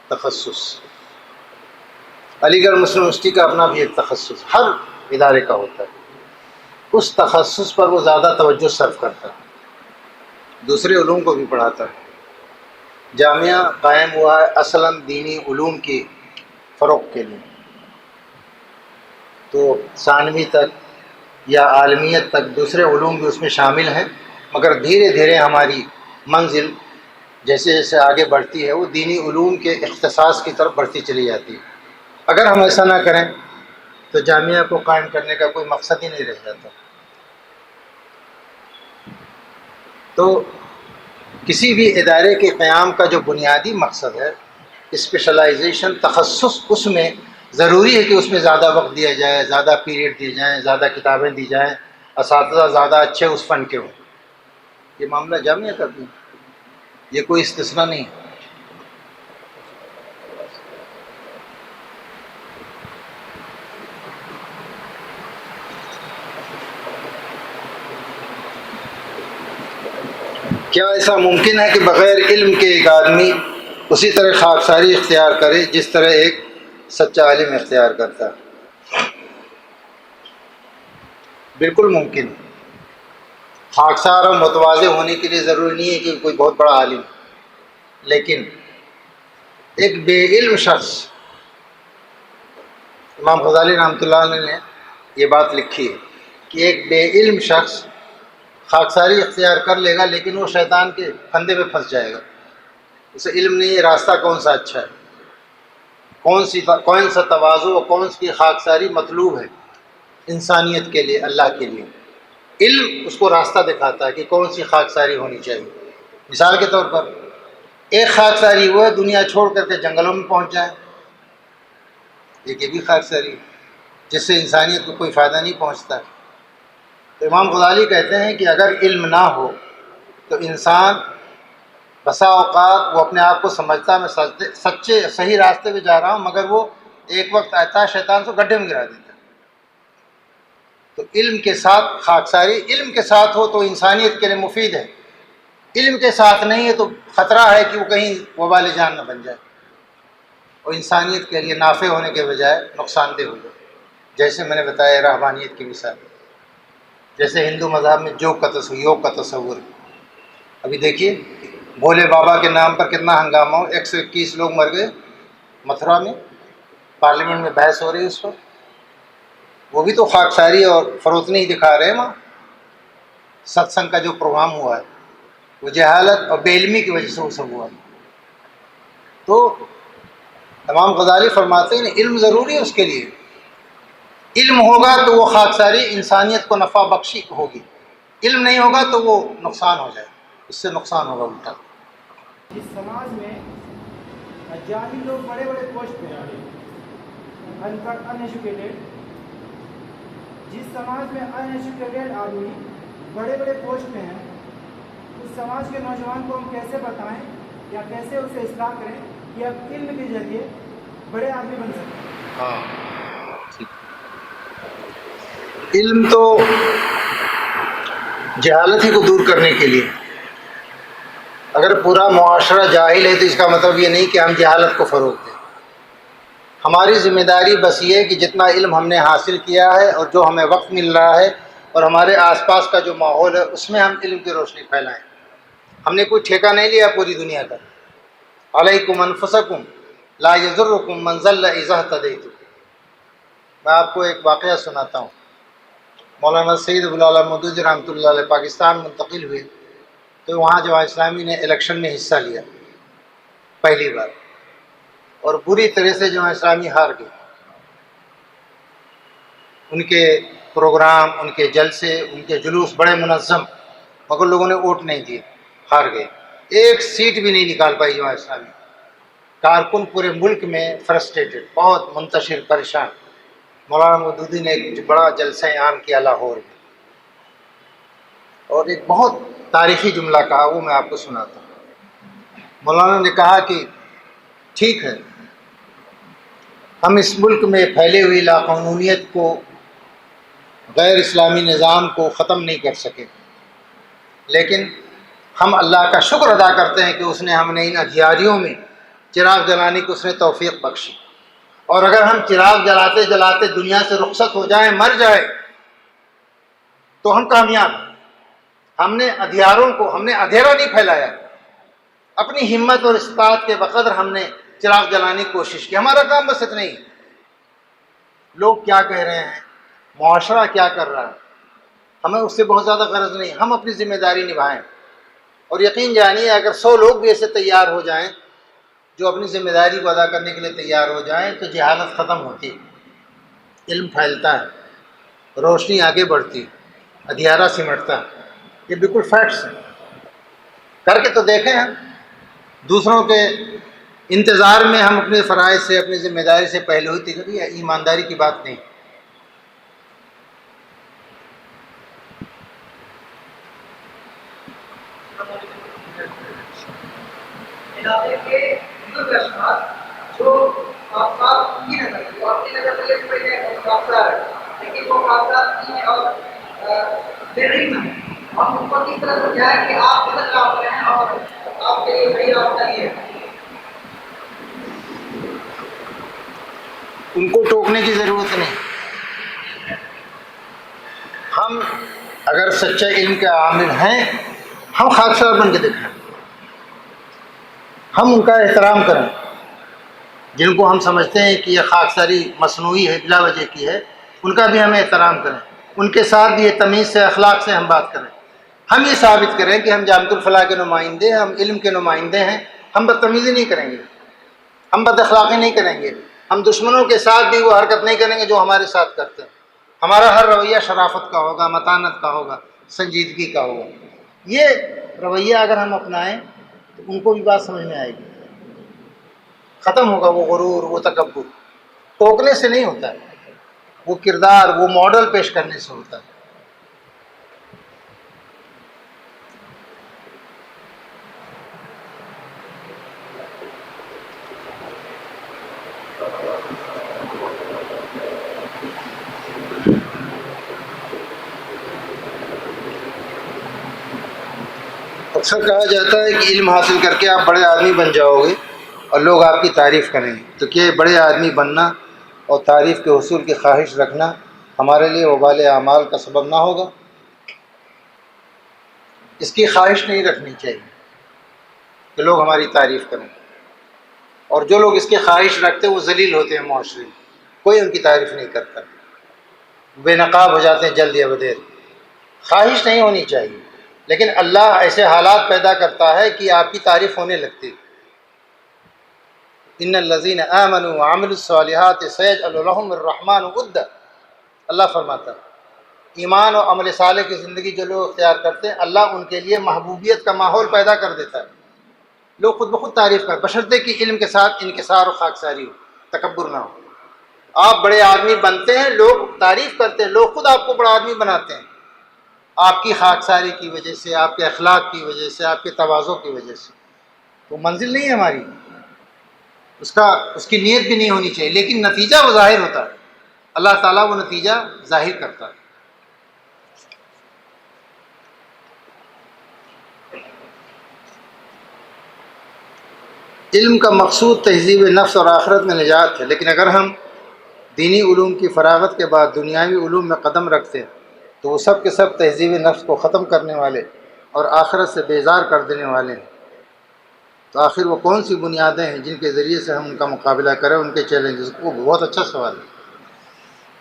تخصص۔ علی گڑھ مسلم یونیورسٹی کا اپنا بھی ایک تخصص ہر ادارے کا ہوتا ہے، اس تخصص پر وہ زیادہ توجہ صرف کرتا ہے، دوسرے علوم کو بھی پڑھاتا ہے۔ جامعہ قائم ہوا ہے اصلاً دینی علوم کی فروغ کے لیے، تو ثانوی تک یا عالمیت تک دوسرے علوم بھی اس میں شامل ہیں، مگر دھیرے دھیرے ہماری منزل جیسے جیسے آگے بڑھتی ہے وہ دینی علوم کے اختصاص کی طرف بڑھتی چلی جاتی ہے۔ اگر ہم ایسا نہ کریں تو جامعہ کو قائم کرنے کا کوئی مقصد ہی نہیں رہ جاتا۔ تو کسی بھی ادارے کے قیام کا جو بنیادی مقصد ہے اسپیشلائزیشن، تخصص، اس میں ضروری ہے کہ اس میں زیادہ وقت دیا جائے، زیادہ پیریڈ دی جائیں، زیادہ کتابیں دی جائیں، اساتذہ زیادہ اچھے اس فن کے ہوں۔ یہ معاملہ جامعہ کا بھی، یہ کوئی استثناء نہیں ہے۔ کیا ایسا ممکن ہے کہ بغیر علم کے ایک آدمی اسی طرح خاکساری اختیار کرے جس طرح ایک سچا عالم اختیار کرتا ہے؟ بالکل ممکن ہے۔ خاکسار اور متواضع ہونے کے لیے ضروری نہیں ہے کہ کوئی بہت بڑا عالم، لیکن ایک بے علم شخص، امام غزالی رحمۃ اللہ علیہ نے یہ بات لکھی ہے کہ ایک بے علم شخص خاکساری اختیار کر لے گا لیکن وہ شیطان کے پھندے میں پھنس جائے گا، اسے علم نہیں ہے راستہ کون سا اچھا ہے، کون سا تواضع اور کون سی خاکساری مطلوب ہے انسانیت کے لیے، اللہ کے لیے۔ علم اس کو راستہ دکھاتا ہے کہ کون سی خاکساری ہونی چاہیے۔ مثال کے طور پر ایک خاکساری وہ ہے دنیا چھوڑ کر کے جنگلوں میں پہنچ جائیں، ایک یہ بھی خاکساری جس سے انسانیت کو کوئی فائدہ نہیں پہنچتا۔ تو امام غزالی کہتے ہیں کہ اگر علم نہ ہو تو انسان بسا اوقات وہ اپنے آپ کو سمجھتا ہے میں سچے صحیح راستے پہ جا رہا ہوں، مگر وہ ایک وقت آتا ہے شیطان سے گڈھے میں گرا دیتا ہے۔ تو علم کے ساتھ خاکساری، علم کے ساتھ ہو تو انسانیت کے لیے مفید ہے، علم کے ساتھ نہیں ہے تو خطرہ ہے کہ وہ کہیں وبال جان نہ بن جائے اور انسانیت کے لیے نافع ہونے کے بجائے نقصان دہ ہو جائے۔ جیسے میں نے بتایا رہبانیت کی مثال، جیسے ہندو مذہب میں یوگ کا تصور ہے۔ ابھی دیکھیے بھولے بابا کے نام پر کتنا ہنگامہ ہو، 121 لوگ مر گئے متھرا میں، پارلیمنٹ میں بحث ہو رہی ہے اس پر۔ وہ بھی تو خاکساری اور فروتنی ہی دکھا رہے ہیں وہاں۔ ست سنگ کا جو پروگرام ہوا ہے وہ جہالت اور بے علمی کی وجہ سے وہ سب ہوا۔ تو امام غزالی فرماتے ہیں علم ضروری ہے اس کے لیے، علم ہوگا تو وہ خاکساری انسانیت کو نفع بخشی ہوگی، علم نہیں ہوگا تو وہ نقصان ہو جائے، اس سے نقصان ہوگا الٹا۔ اس سماج میں جاہل لوگ بڑے بڑے پوسٹ پہ آ رہے ہیں، ان ایجوکیٹڈ، جس سماج میں ان ایجوکیٹڈ آدمی بڑے بڑے پوسٹ پہ ہیں، اس سماج کے نوجوان کو ہم کیسے بتائیں یا کیسے اسے اصلاح کریں کہ اب علم کے ذریعے بڑے آدمی بن سکیں؟ ہاں علم تو جہالت ہی کو دور کرنے کے لیے، اگر پورا معاشرہ جاہل ہے تو اس کا مطلب یہ نہیں کہ ہم جہالت کو فروغ دیں، ہماری ذمہ داری بس یہ ہے کہ جتنا علم ہم نے حاصل کیا ہے اور جو ہمیں وقت مل رہا ہے اور ہمارے آس پاس کا جو ماحول ہے اس میں ہم علم کی روشنی پھیلائیں۔ ہم نے کوئی ٹھیکہ نہیں لیا پوری دنیا کا۔ علیکم انفسکم لا یضرکم من ضل اذا اہتدیتم۔ میں آپ کو ایک واقعہ سناتا ہوں۔ مولانا سید ابو العلا مودودی رحمۃ اللہ علیہ پاکستان منتقل ہوئے تو وہاں جماعت اسلامی نے الیکشن میں حصہ لیا پہلی بار، اور بری طرح سے جماعت اسلامی ہار گئی۔ ان کے پروگرام، ان کے جلسے، ان کے جلوس بڑے منظم، مگر لوگوں نے ووٹ نہیں دیے، ہار گئے۔ ایک سیٹ بھی نہیں نکال پائی جماعت اسلامی۔ کارکن پورے ملک میں فرسٹریٹڈ، بہت منتشر، پریشان۔ مولانا مودودی نے ایک بڑا جلسہ عام کیا لاہور میں، اور ایک بہت تاریخی جملہ کہا، وہ میں آپ کو سناتا ہوں۔ مولانا نے کہا کہ ٹھیک ہے، ہم اس ملک میں پھیلے ہوئی لاقانونیت کو، غیر اسلامی نظام کو ختم نہیں کر سکے، لیکن ہم اللہ کا شکر ادا کرتے ہیں کہ اس نے ہم نے ان اندھیاریوں میں چراغ جلانے کی اس نے توفیق بخشی۔ اور اگر ہم چراغ جلاتے جلاتے دنیا سے رخصت ہو جائیں، مر جائیں، تو ہم کامیاب ہیں۔ ہم نے اندھیرا نہیں پھیلایا، اپنی ہمت اور استطاعت کے بقدر ہم نے چراغ جلانے کی کوشش کی۔ ہمارا کام بس اتنا ہی ہے۔ لوگ کیا کہہ رہے ہیں، معاشرہ کیا کر رہا ہے، ہمیں اس سے بہت زیادہ غرض نہیں۔ ہم اپنی ذمہ داری نبھائیں، اور یقین جانیے اگر 100 لوگ بھی ایسے تیار ہو جائیں جو اپنی ذمہ داری کو ادا کرنے کے لیے تیار ہو جائیں، تو جہالت ختم ہوتی ہے، علم پھیلتا ہے، روشنی آگے بڑھتی ہے، اندھیرا سمٹتا ہے۔ یہ بالکل فیکٹس ہیں، کر کے تو دیکھیں ہم۔ دوسروں کے انتظار میں ہم اپنے فرائض سے، اپنی ذمہ داری سے پہلے ہوتی، کبھی ایمانداری کی بات نہیں۔ علاقے کے بزرگ اشخاص جو معاملات کی نظر سے، وہ اپنی نظر سے یہ پہلے معاملات ہے، لیکن وہ معاملات کی اور بے علم ہے۔ ہم ان کو کس طرح سمجھائیں کہ آپ غلط کام کریں اور آپ کے لیے صحیح راستہ یہ ہے۔ ان کو ٹوکنے کی ضرورت نہیں۔ ہم اگر سچے علم کے عامل ہیں، ہم خاکسار بن کے دکھائیں، ہم ان کا احترام کریں۔ جن کو ہم سمجھتے ہیں کہ یہ خاکساری مصنوعی ہے، بلا وجہ کی ہے، ان کا بھی ہمیں احترام کریں، ان کے ساتھ بھی یہ تمیز سے، اخلاق سے ہم بات کریں۔ ہم یہ ثابت کریں کہ ہم جامعۃ الفلاح کے نمائندے ہیں، ہم علم کے نمائندے ہیں، ہم بدتمیزی نہیں کریں گے، ہم بد اخلاقی نہیں کریں گے، ہم دشمنوں کے ساتھ بھی وہ حرکت نہیں کریں گے جو ہمارے ساتھ کرتے ہیں۔ ہمارا ہر رویہ شرافت کا ہوگا، متانت کا ہوگا، سنجیدگی کا ہوگا۔ یہ رویہ اگر ہم اپنائیں تو ان کو بھی بات سمجھ میں آئے گی، ختم ہوگا وہ غرور، وہ تکبر۔ ٹوکنے سے نہیں ہوتا ہے، وہ کردار، وہ ماڈل پیش کرنے سے ہوتا ہے۔ اکثر کہا جاتا ہے کہ علم حاصل کر کے آپ بڑے آدمی بن جاؤ گے اور لوگ آپ کی تعریف کریں گے۔ تو کیا بڑے آدمی بننا اور تعریف کے حصول کی خواہش رکھنا ہمارے لیے وبال اعمال کا سبب نہ ہوگا؟ اس کی خواہش نہیں رکھنی چاہیے کہ لوگ ہماری تعریف کریں، اور جو لوگ اس کی خواہش رکھتے ہیں وہ ذلیل ہوتے ہیں معاشرے میں، کوئی ان کی تعریف نہیں کرتا، بے نقاب ہو جاتے ہیں جلد یا بدیر۔ خواہش نہیں ہونی چاہیے، لیکن اللہ ایسے حالات پیدا کرتا ہے کہ آپ کی تعریف ہونے لگتی۔ ان الذین آمنوا وعملوا الصالحات سیجعل لهم الرحمن ودا، اللہ فرماتا ہے ایمان اور عمل صالح کی زندگی جو لوگ اختیار کرتے ہیں، اللہ ان کے لیے محبوبیت کا ماحول پیدا کر دیتا ہے۔ لوگ خود بخود تعریف کریں، بشرطے کہ علم کے ساتھ انکسار و خاکساری ہو، تکبر نہ ہو۔ آپ بڑے آدمی بنتے ہیں، لوگ تعریف کرتے ہیں، لوگ خود آپ کو بڑا آدمی بناتے ہیں، آپ کی خاکساری کی وجہ سے، آپ کے اخلاق کی وجہ سے، آپ کے تواضع کی وجہ سے۔ وہ منزل نہیں ہے ہماری، اس کی نیت بھی نہیں ہونی چاہیے، لیکن نتیجہ وہ ظاہر ہوتا ہے، اللہ تعالیٰ وہ نتیجہ ظاہر کرتا ہے۔ علم کا مقصود تہذیب نفس اور آخرت میں نجات ہے، لیکن اگر ہم دینی علوم کی فراغت کے بعد دنیاوی علوم میں قدم رکھتے ہیں تو وہ سب کے سب تہذیب نفس کو ختم کرنے والے اور آخرت سے بیزار کر دینے والے ہیں۔ تو آخر وہ کون سی بنیادیں ہیں جن کے ذریعے سے ہم ان کا مقابلہ کریں، ان کے چیلنجز کو؟ بہت اچھا سوال ہے۔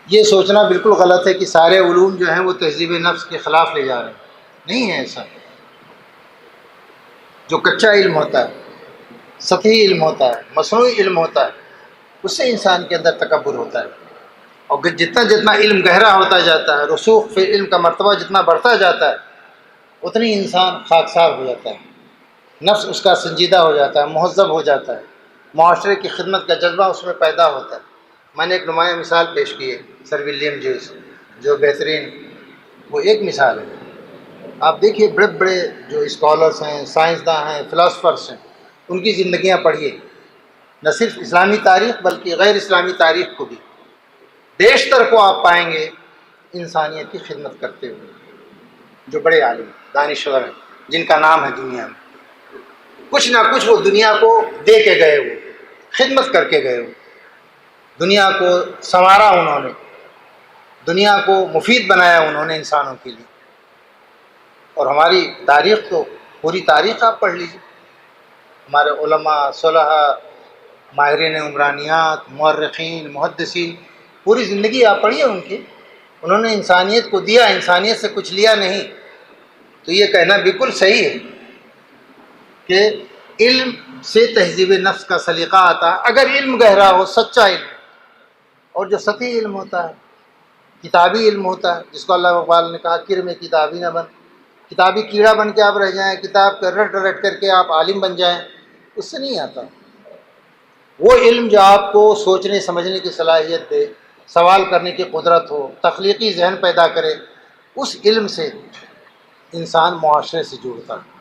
یہ سوچنا بالکل غلط ہے کہ سارے علوم جو ہیں وہ تہذیب نفس کے خلاف لے جا رہے ہیں، نہیں ہے ایسا۔ جو کچا علم ہوتا ہے، سطحی علم ہوتا ہے، مصنوعی علم ہوتا ہے، اس سے انسان کے اندر تکبر ہوتا ہے، اور جتنا علم گہرا ہوتا جاتا ہے، رسوخ فی علم کا مرتبہ جتنا بڑھتا جاتا ہے، اتنی انسان خاکسار ہو جاتا ہے، نفس اس کا سنجیدہ ہو جاتا ہے، مہذب ہو جاتا ہے، معاشرے کی خدمت کا جذبہ اس میں پیدا ہوتا ہے۔ میں نے ایک نمایاں مثال پیش کی ہے، سر ولیم جویس، جو بہترین، وہ ایک مثال ہے۔ آپ دیکھیے بڑے بڑے جو اسکالرس ہیں، سائنسداں ہیں، فلاسفرس ہیں، ان کی زندگیاں پڑھیے، نہ صرف اسلامی تاریخ بلکہ غیر اسلامی تاریخ کو بھی، بیشتر کو آپ پائیں گے انسانیت کی خدمت کرتے ہوئے۔ جو بڑے عالم دانشور ہیں جن کا نام ہے دنیا میں، کچھ نہ کچھ وہ دنیا کو دے کے گئے، وہ خدمت کر کے گئے، وہ دنیا کو سنوارا، انہوں نے دنیا کو مفید بنایا انہوں نے انسانوں کے لیے۔ اور ہماری تاریخ تو پوری تاریخ آپ پڑھ لیجیے، ہمارے علماء، صلحاء، ماہرین عمرانیات، مورخین، محدثین، پوری زندگی آپ پڑھیے ان کی، انہوں نے انسانیت کو دیا، انسانیت سے کچھ لیا نہیں۔ تو یہ کہنا بالکل صحیح ہے کہ علم سے تہذیب نفس کا سلیقہ آتا ہے، اگر علم گہرا ہو، سچا علم، اور جو سطحی علم ہوتا ہے، کتابی علم ہوتا ہے، جس کو اللہ اقبال نے کہا کرم کتابی نہ بن، کتابی کیڑا بن کے آپ رہ جائیں، کتاب کا رٹ رٹ کر کے آپ عالم بن جائیں، اس سے نہیں آتا۔ وہ علم جو آپ کو سوچنے سمجھنے کی صلاحیت دے، سوال کرنے کی قدرت ہو، تخلیقی ذہن پیدا کرے، اس علم سے انسان معاشرے سے جڑتا ہے۔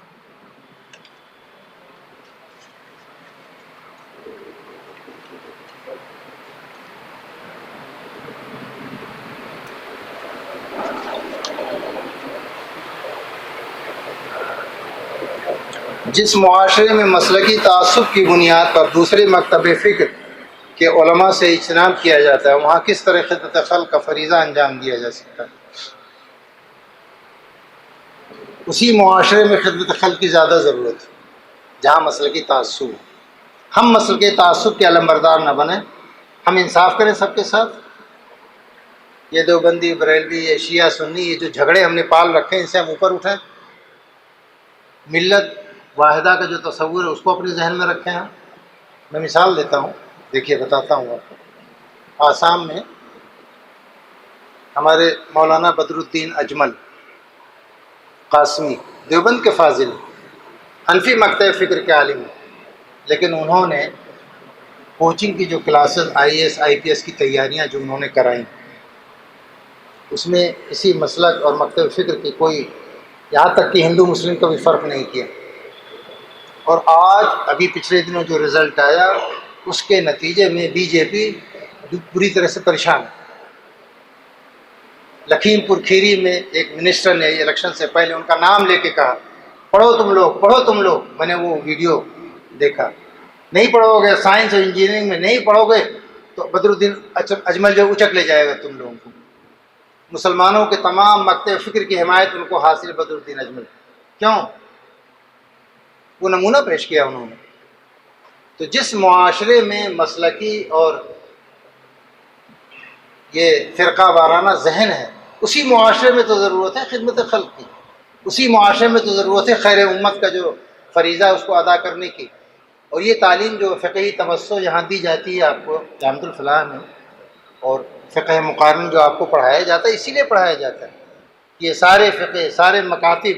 جس معاشرے میں مسلکی تعصب کی بنیاد پر دوسرے مکتب فکر کے علماء سے اجتناب کیا جاتا ہے، وہاں کس طرح خدمت خلق کا فریضہ انجام دیا جا سکتا ہے؟ اسی معاشرے میں خدمت خلق کی زیادہ ضرورت ہے جہاں مسلکی تعصب ہے۔ ہم مسلکی تعصب کے علمبردار نہ بنیں، ہم انصاف کریں سب کے ساتھ۔ یہ دیوبندی، بریلوی، یہ شیعہ سنی، یہ جو جھگڑے ہم نے پال رکھے ہیں، ان سے ہم اوپر اٹھیں۔ ملت واحدہ کا جو تصور ہے اس کو اپنے ذہن میں رکھیں ہم۔ میں مثال دیتا ہوں، دیکھیے بتاتا ہوں آپ کو۔ آسام میں ہمارے مولانا بدر الدین اجمل قاسمی دیوبند کے فاضل، حنفی مکتب فکر کے عالم ہیں، لیکن انہوں نے کوچنگ کی جو کلاسز IAS IPS کی تیاریاں جو انہوں نے کرائیں، اس میں اسی مسلک اور مکتب فکر کی کوئی، یہاں تک کہ ہندو مسلم کا بھی فرق نہیں کیا۔ اور آج ابھی پچھلے دنوں جو رزلٹ آیا، اس کے نتیجے میں BJP پوری طرح سے پریشان ہے۔ لکھیم پور کھیری میں ایک منسٹر نے الیکشن سے پہلے ان کا نام لے کے کہا، پڑھو تم لوگ، پڑھو تم لوگ۔ میں نے وہ ویڈیو دیکھا، نہیں پڑھو گے سائنس اور انجینئرنگ میں، نہیں پڑھو گے تو بدر الدین اجمل جو اچک لے جائے گا تم لوگوں کو۔ مسلمانوں کے تمام مکتب فکر کی حمایت ان کو حاصل بدر الدین اجمل۔ کیوں؟ وہ نمونہ پیش کیا انہوں نے۔ تو جس معاشرے میں مسلکی اور یہ فرقہ وارانہ ذہن ہے، اسی معاشرے میں تو ضرورت ہے خدمت خلق کی، اسی معاشرے میں تو ضرورت ہے خیر امت کا جو فریضہ اس کو ادا کرنے کی۔ اور یہ تعلیم جو فقہی توسع یہاں دی جاتی ہے آپ کو جامعۃ الفلاح میں، اور فقہ مقارن جو آپ کو پڑھایا جاتا ہے، اسی لیے پڑھایا جاتا ہے کہ یہ سارے فقہ، سارے مکاتب،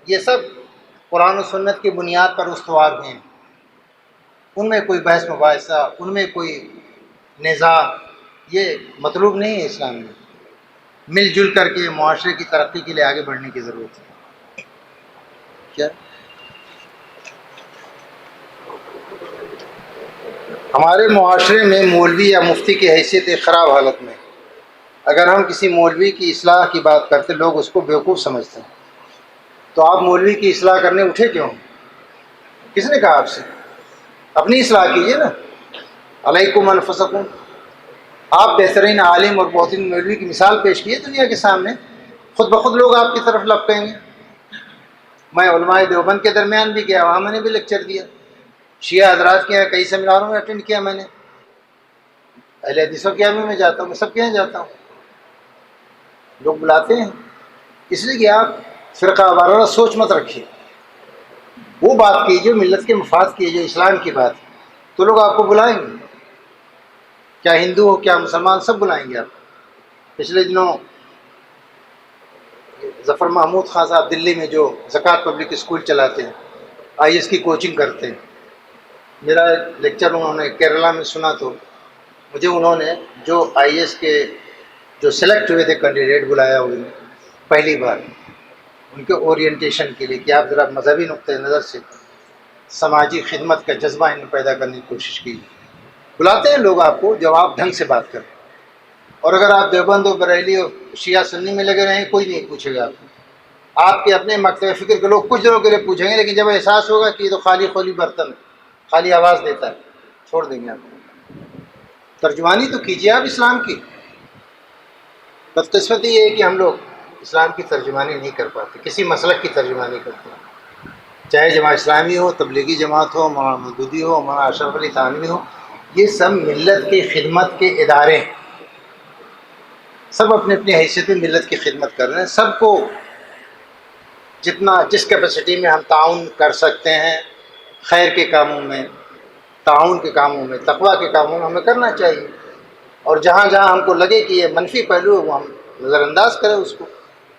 یہ سب قرآن و سنت کی بنیاد پر استوار ہیں، ان میں کوئی بحث مباحثہ، ان میں کوئی نزاع، یہ مطلوب نہیں ہے اسلام میں۔ مل جل کر کے معاشرے کی ترقی کے لیے آگے بڑھنے کی ضرورت ہے۔ کیا ہمارے معاشرے میں مولوی یا مفتی کی حیثیت ایک خراب حالت میں، اگر ہم کسی مولوی کی اصلاح کی بات کرتے لوگ اس کو بیوقوف سمجھتے ہیں۔ تو آپ مولوی کی اصلاح کرنے اٹھے کیوں؟ کس نے کہا آپ سے؟ اپنی اصلاح کیجیے نا. علیکم انفسکم. آپ بہترین عالم اور بہترین مولوی کی مثال پیش کیے دنیا کے سامنے, خود بخود لوگ آپ کی طرف لپکیں گے. میں علماء دیوبند کے درمیان بھی گیا, وہاں میں نے بھی لیکچر دیا. شیعہ حضرات کے یہاں کئی سیمیناروں میں اٹینڈ کیا میں نے. اہل حدیثوں کے یہاں بھی میں جاتا ہوں, میں سب کے یہاں جاتا ہوں. لوگ بلاتے ہیں, اس لیے کہ آپ فرقہ وارانہ سوچ مت رکھیے. وہ بات کیجیے ملت کے مفاد کی, جو اسلام کی بات, تو لوگ آپ کو بلائیں گے. کیا ہندو ہو کیا مسلمان, سب بلائیں گے آپ. پچھلے دنوں ظفر محمود خان صاحب دلی میں جو زکوٰۃ پبلک اسکول چلاتے ہیں, IAS کی کوچنگ کرتے ہیں, میرا لیکچر انہوں نے کیرلا میں سنا تو مجھے انہوں نے جو IAS کے جو سلیکٹ ہوئے تھے کینڈیڈیٹ بلایا ہوئے پہلی بار ان کے اورینٹیشن کے لیے کہ آپ ذرا مذہبی نقطۂ نظر سے سماجی خدمت کا جذبہ ان پیدا کرنے کی کوشش کی. بلاتے ہیں لوگ آپ کو جب آپ ڈھنگ سے بات کریں. اور اگر آپ دیوبند و بریلی اور شیعہ سنی میں لگے رہیں کوئی نہیں پوچھے گا آپ کو. آپ کے اپنے مکتب فکر کے لوگ کچھ دنوں کے لیے پوچھیں گے, لیکن جب احساس ہوگا کہ یہ تو خالی خولی برتن خالی آواز دیتا ہے, چھوڑ دیں گے آپ کو. ترجمانی تو کیجیے آپ اسلام کی. بدقسمتی یہ ہے کہ ہم لوگ اسلام کی ترجمانی نہیں کر پاتے, کسی مسلک کی ترجمانی کرتے ہیں. چاہے جماعت اسلامی ہو, تبلیغی جماعت ہو, مولانا مودودی ہو, مولانا اشرف علی تھانوی ہو, یہ سب ملت کی خدمت کے ادارے ہیں. سب اپنے اپنی حیثیت میں ملت کی خدمت کر رہے ہیں. سب کو جتنا جس کیپیسٹی میں ہم تعاون کر سکتے ہیں خیر کے کاموں میں, تعاون کے کاموں میں, تقویٰ کے کاموں میں ہمیں کرنا چاہیے. اور جہاں جہاں ہم کو لگے کہ یہ منفی پہلو ہے وہ ہم نظر انداز کریں, اس کو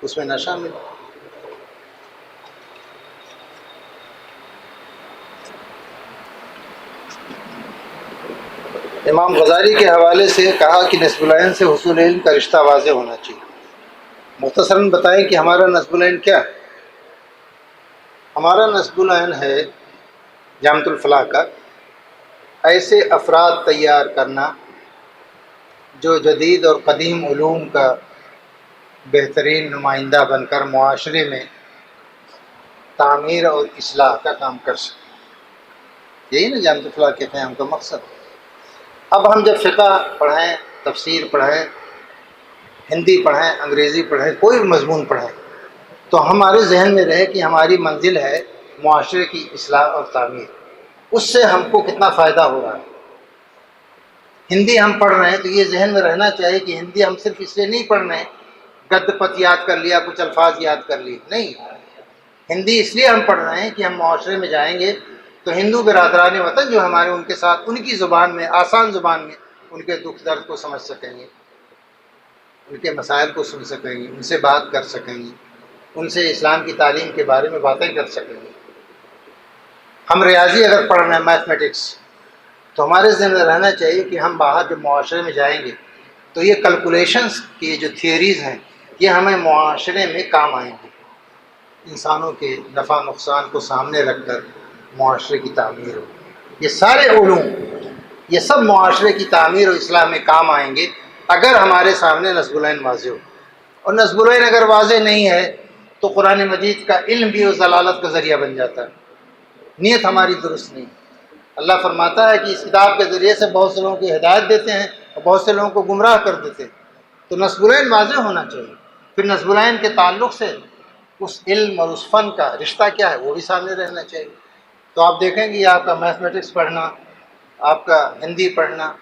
اس میں نہ شامل. امام غزالی کے حوالے سے کہا کہ نصب العین سے حصول علم کا رشتہ واضح ہونا چاہیے. مختصراً بتائیں کہ ہمارا نصب العین کیا ہے. ہمارا نصب العین ہے جامعۃ الفلاح کا ایسے افراد تیار کرنا جو جدید اور قدیم علوم کا بہترین نمائندہ بن کر معاشرے میں تعمیر اور اصلاح کا کام کر سکیں. یہی نا جامعۃ الفلاح کے قیام کا مقصد. اب ہم جب فقہ پڑھیں, تفسیر پڑھیں, ہندی پڑھیں, انگریزی پڑھیں, کوئی بھی مضمون پڑھیں, تو ہمارے ذہن میں رہے کہ ہماری منزل ہے معاشرے کی اصلاح اور تعمیر. اس سے ہم کو کتنا فائدہ ہو رہا ہے. ہندی ہم پڑھ رہے ہیں تو یہ ذہن میں رہنا چاہیے کہ ہندی ہم صرف اس لیے نہیں پڑھ رہے ہیں گد پت یاد کر لیا, کچھ الفاظ یاد کر لیے, نہیں. ہندی اس لیے ہم پڑھ رہے ہیں کہ ہم معاشرے میں جائیں گے تو ہندو برادران وطن جو ہمارے ان کے ساتھ ان کی زبان میں, آسان زبان میں ان کے دکھ درد کو سمجھ سکیں گے, ان کے مسائل کو سن سکیں گے, ان سے بات کر سکیں گے, ان سے اسلام کی تعلیم کے بارے میں باتیں کر سکیں گے. ہم ریاضی اگر پڑھ رہے ہیں, میتھمیٹکس, تو ہمارے ذہن میں رہنا چاہیے کہ ہم باہر جب معاشرے میں جائیں گے تو یہ کیلکولیشنس کی جو تھیوریز ہیں یہ ہمیں معاشرے میں کام آئیں گے. انسانوں کے نفع نقصان کو سامنے رکھ کر معاشرے کی تعمیر ہو. یہ سارے علوم یہ سب معاشرے کی تعمیر و اصلاح میں کام آئیں گے اگر ہمارے سامنے نصب العین واضح ہو. اور نصب العین اگر واضح نہیں ہے تو قرآن مجید کا علم بھی اس ضلالت کا ذریعہ بن جاتا ہے. نیت ہماری درست نہیں. اللہ فرماتا ہے کہ اس کتاب کے ذریعے سے بہت سے لوگوں کی ہدایت دیتے ہیں اور بہت سے لوگوں کو گمراہ کر دیتے ہیں. تو نصب العین واضح ہونا چاہیے. پھر نصب العین کے تعلق سے اس علم اور اس فن کا رشتہ کیا ہے وہ بھی سامنے رہنا چاہیے. تو آپ دیکھیں گے آپ کا میتھمیٹکس پڑھنا, آپ کا ہندی پڑھنا,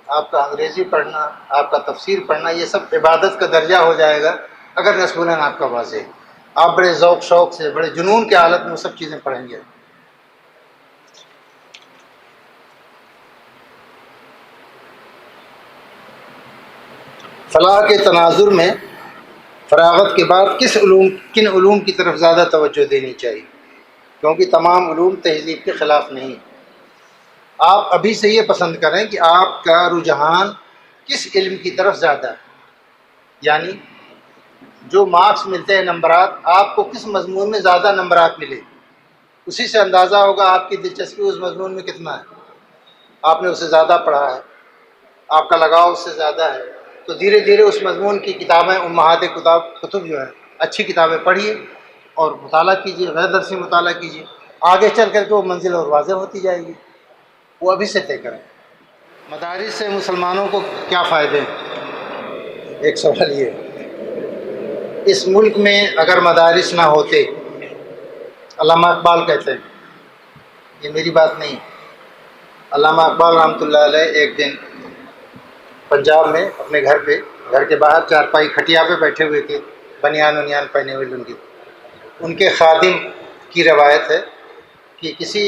آپ کا انگریزی پڑھنا, آپ کا تفسیر پڑھنا, یہ سب عبادت کا درجہ ہو جائے گا اگر نصب العین آپ کا واضح ہے. آپ بڑے ذوق شوق سے, بڑے جنون کے حالت میں وہ سب چیزیں پڑھیں گے. فلاح کے تناظر میں فراغت کے بعد کن علوم کی طرف زیادہ توجہ دینی چاہیے, کیونکہ تمام علوم تہذیب کے خلاف نہیں. آپ ابھی سے یہ پسند کریں کہ آپ کا رجحان کس علم کی طرف زیادہ ہے, یعنی جو مارکس ملتے ہیں نمبرات, آپ کو کس مضمون میں زیادہ نمبرات ملے, اسی سے اندازہ ہوگا آپ کی دلچسپی اس مضمون میں کتنا ہے. آپ نے اسے زیادہ پڑھا ہے, آپ کا لگاؤ اس سے زیادہ ہے, تو دھیرے دھیرے اس مضمون کی کتابیں, امہات کتب جو ہیں اچھی کتابیں پڑھیے اور مطالعہ کیجیے, غیر درسی مطالعہ کیجیے. آگے چل کر کے وہ منزل اور واضح ہوتی جائے گی. وہ ابھی سے طے کریں۔ مدارس سے مسلمانوں کو کیا فائدے ہیں؟ ایک سوال یہ ہے، اس ملک میں اگر مدارس نہ ہوتے، علامہ اقبال کہتے ہیں، یہ میری بات نہیں، علامہ اقبال رحمۃ اللہ علیہ ایک دن پنجاب میں اپنے گھر کے باہر چارپائی کھٹیا پہ بیٹھے ہوئے تھے، بنیان ونیان پہنے ہوئے لنگی۔ ان کے خادم کی روایت ہے کہ کسی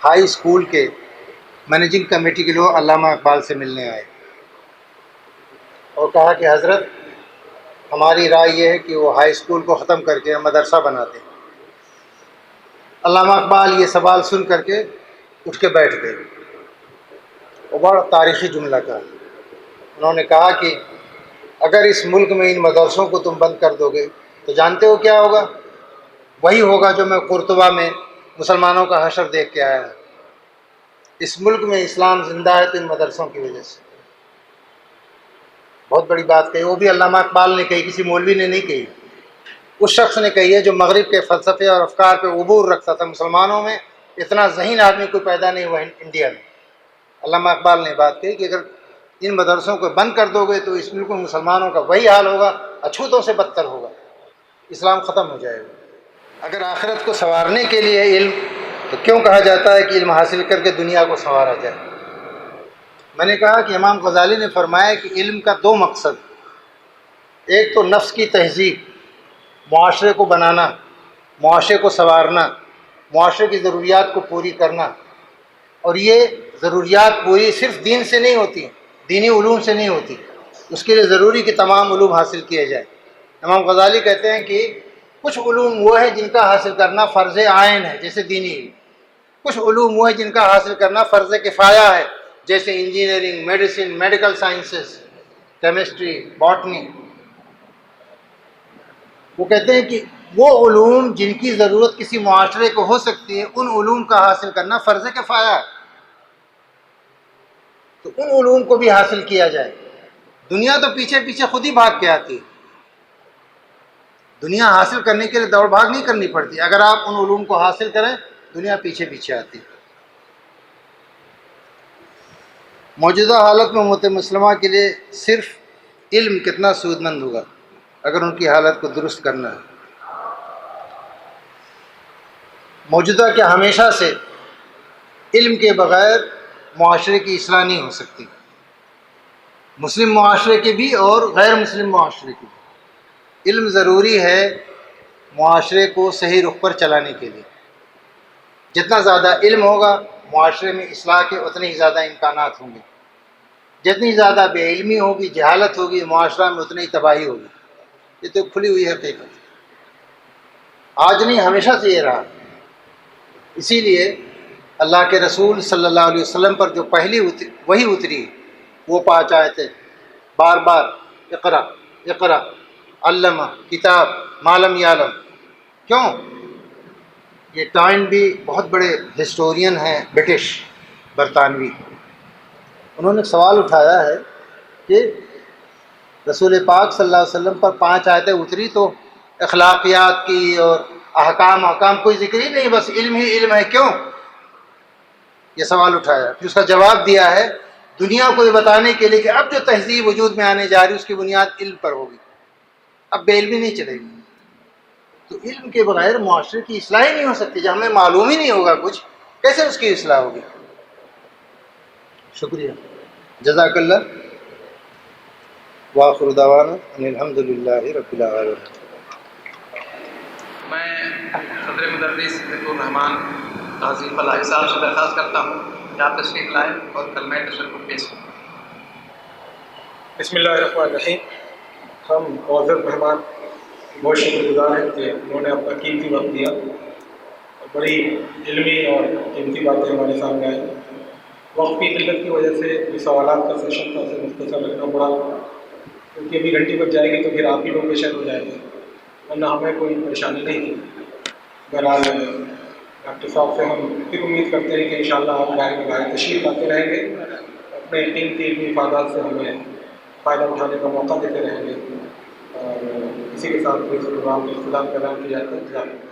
ہائی اسکول کے مینیجنگ کمیٹی کے لوگ علامہ اقبال سے ملنے آئے اور کہا کہ حضرت ہماری رائے یہ ہے کہ وہ ہائی اسکول کو ختم کر کے مدرسہ بنا دیں۔ علامہ اقبال یہ سوال سن کر کے اٹھ کے بیٹھ گئے، وہ بڑا تاریخی جملہ کہا۔ انہوں نے کہا کہ اگر اس ملک میں ان مدرسوں کو تم بند کر دو گے تو جانتے ہو کیا ہوگا؟ وہی ہوگا جو میں قرطبہ میں مسلمانوں کا حشر دیکھ کے آیا ہوں۔ اس ملک میں اسلام زندہ ہے تو ان مدرسوں کی وجہ سے۔ بہت بڑی بات کہی، وہ بھی علامہ اقبال نے کہی، کسی مولوی نے نہیں کہی، اس شخص نے کہی ہے جو مغرب کے فلسفے اور افکار پہ عبور رکھتا تھا۔ مسلمانوں میں اتنا ذہین آدمی کوئی پیدا نہیں ہوا انڈیا میں۔ علامہ اقبال نے بات کہی کہ اگر ان مدرسوں کو بند کر دو گے تو اس ملک میں مسلمانوں کا وہی حال ہوگا، اچھوتوں سے بدتر ہوگا، اسلام ختم ہو جائے گا۔ اگر آخرت کو سنوارنے کے لیے علم، تو کیوں کہا جاتا ہے کہ علم حاصل کر کے دنیا کو سنوارا جائے؟ میں نے کہا کہ امام غزالی نے فرمایا کہ علم کا دو مقصد، ایک تو نفس کی تہذیب، معاشرے کو بنانا، معاشرے کو سنوارنا، معاشرے کی ضروریات کو پوری کرنا، اور یہ ضروریات پوری صرف دین سے نہیں ہوتی، دینی علوم سے نہیں ہوتی، اس کے لیے ضروری کہ تمام علوم حاصل کیے جائیں۔ امام غزالی کہتے ہیں کہ کچھ علوم وہ ہیں جن کا حاصل کرنا فرض عین ہے، جیسے دینی علم، کچھ علوم وہ ہیں جن کا حاصل کرنا فرض کفایہ ہے، جیسے engineering, medicine, medical sciences, chemistry, botany. وہ کہتے ہیں کہ وہ علوم جن کی ضرورت کسی معاشرے کو ہو سکتی ہے، ان علوم کا حاصل کرنا فرض کفایہ ہے، تو ان علوم کو بھی حاصل کیا جائے۔ دنیا تو پیچھے پیچھے خود ہی بھاگ کے آتی ہے، دنیا حاصل کرنے کے لیے دوڑ بھاگ نہیں کرنی پڑتی، اگر آپ ان علوم کو حاصل کریں دنیا پیچھے پیچھے آتی ہے۔ موجودہ حالت میں امت مسلمہ کے لیے صرف علم کتنا سود مند ہوگا اگر ان کی حالت کو درست کرنا ہے۔ موجودہ کیا ہمیشہ سے علم کے بغیر معاشرے کی اصلاح نہیں ہو سکتی، مسلم معاشرے کے بھی اور غیر مسلم معاشرے کے بھی۔ علم ضروری ہے معاشرے کو صحیح رخ پر چلانے کے لیے۔ جتنا زیادہ علم ہوگا معاشرے میں اصلاح کے اتنے ہی زیادہ امکانات ہوں گے، جتنی زیادہ بے علمی ہوگی، جہالت ہوگی، معاشرہ میں اتنی تباہی ہوگی۔ یہ تو کھلی ہوئی حقیقت ہے، آج نہیں ہمیشہ سے یہ رہا۔ اسی لیے اللہ کے رسول صلی اللہ علیہ وسلم پر جو پہلی وحی اتری وہ 5 آیتیں بار بار اقرا اقرا علمہ کتاب ما لم یعلم۔ کیوں؟ یہ ٹائم بھی بہت بڑے ہسٹورین ہیں برٹش برطانوی، انہوں نے سوال اٹھایا ہے کہ رسول پاک صلی اللہ علیہ وسلم پر 5 آیتیں اتری تو اخلاقیات کی اور احکام کوئی ذکر ہی نہیں، بس علم ہی علم ہے، کیوں؟ یہ سوال اٹھایا، پھر اس کا جواب دیا ہے دنیا کو یہ بتانے کے لیے کہ اب جو تہذیب وجود میں آنے جا رہی اس کی بنیاد علم پر ہوگی، اب بے علمی نہیں چلے گی۔ تو علم کے بغیر معاشرے کی اصلاح ہی نہیں ہو سکتی، جب ہمیں معلوم ہی نہیں ہوگا کچھ کیسے اس کی اصلاح ہوگی۔ شکریہ، جزاک اللہ، وآخر دعوانا ان الحمد للہ رب العالمین۔ میں صدر مدرس عبد الرحمان قاضی فلاحی صاحب سے درخواست کرتا ہوں کہ آپ تشریف لائیں اور کلمہ تشکر پیش کریں۔ بسم اللہ الرحمن الرحیم۔ ہم معزز مہمان بہت شکر گزار ہیں کہ انہوں نے اپنا قیمتی وقت دیا اور بڑی علمی اور قیمتی باتیں ہمارے سامنے آئیں۔ وقت کی قلت کی وجہ سے جو سوالات کا سیشن تھا اسے مختصر رکھنا پڑا، کیونکہ ابھی گھنٹی بج جائے گی تو پھر آپ ہی لوگ پیشن ہو جائے گا، ورنہ ہمیں کوئی پریشانی نہیں تھی۔ بہرحال ڈاکٹر صاحب سے ہم پھر امید کرتے ہیں کہ انشاءاللہ آپ باہر تشریف لاتے رہیں گے، اپنے قیمتی علمی افادات سے ہمیں فائدہ اٹھانے کا موقع دیتے رہیں گے، اور اسی کے ساتھ پروگرام کا اختتام کیا جاتا ہے۔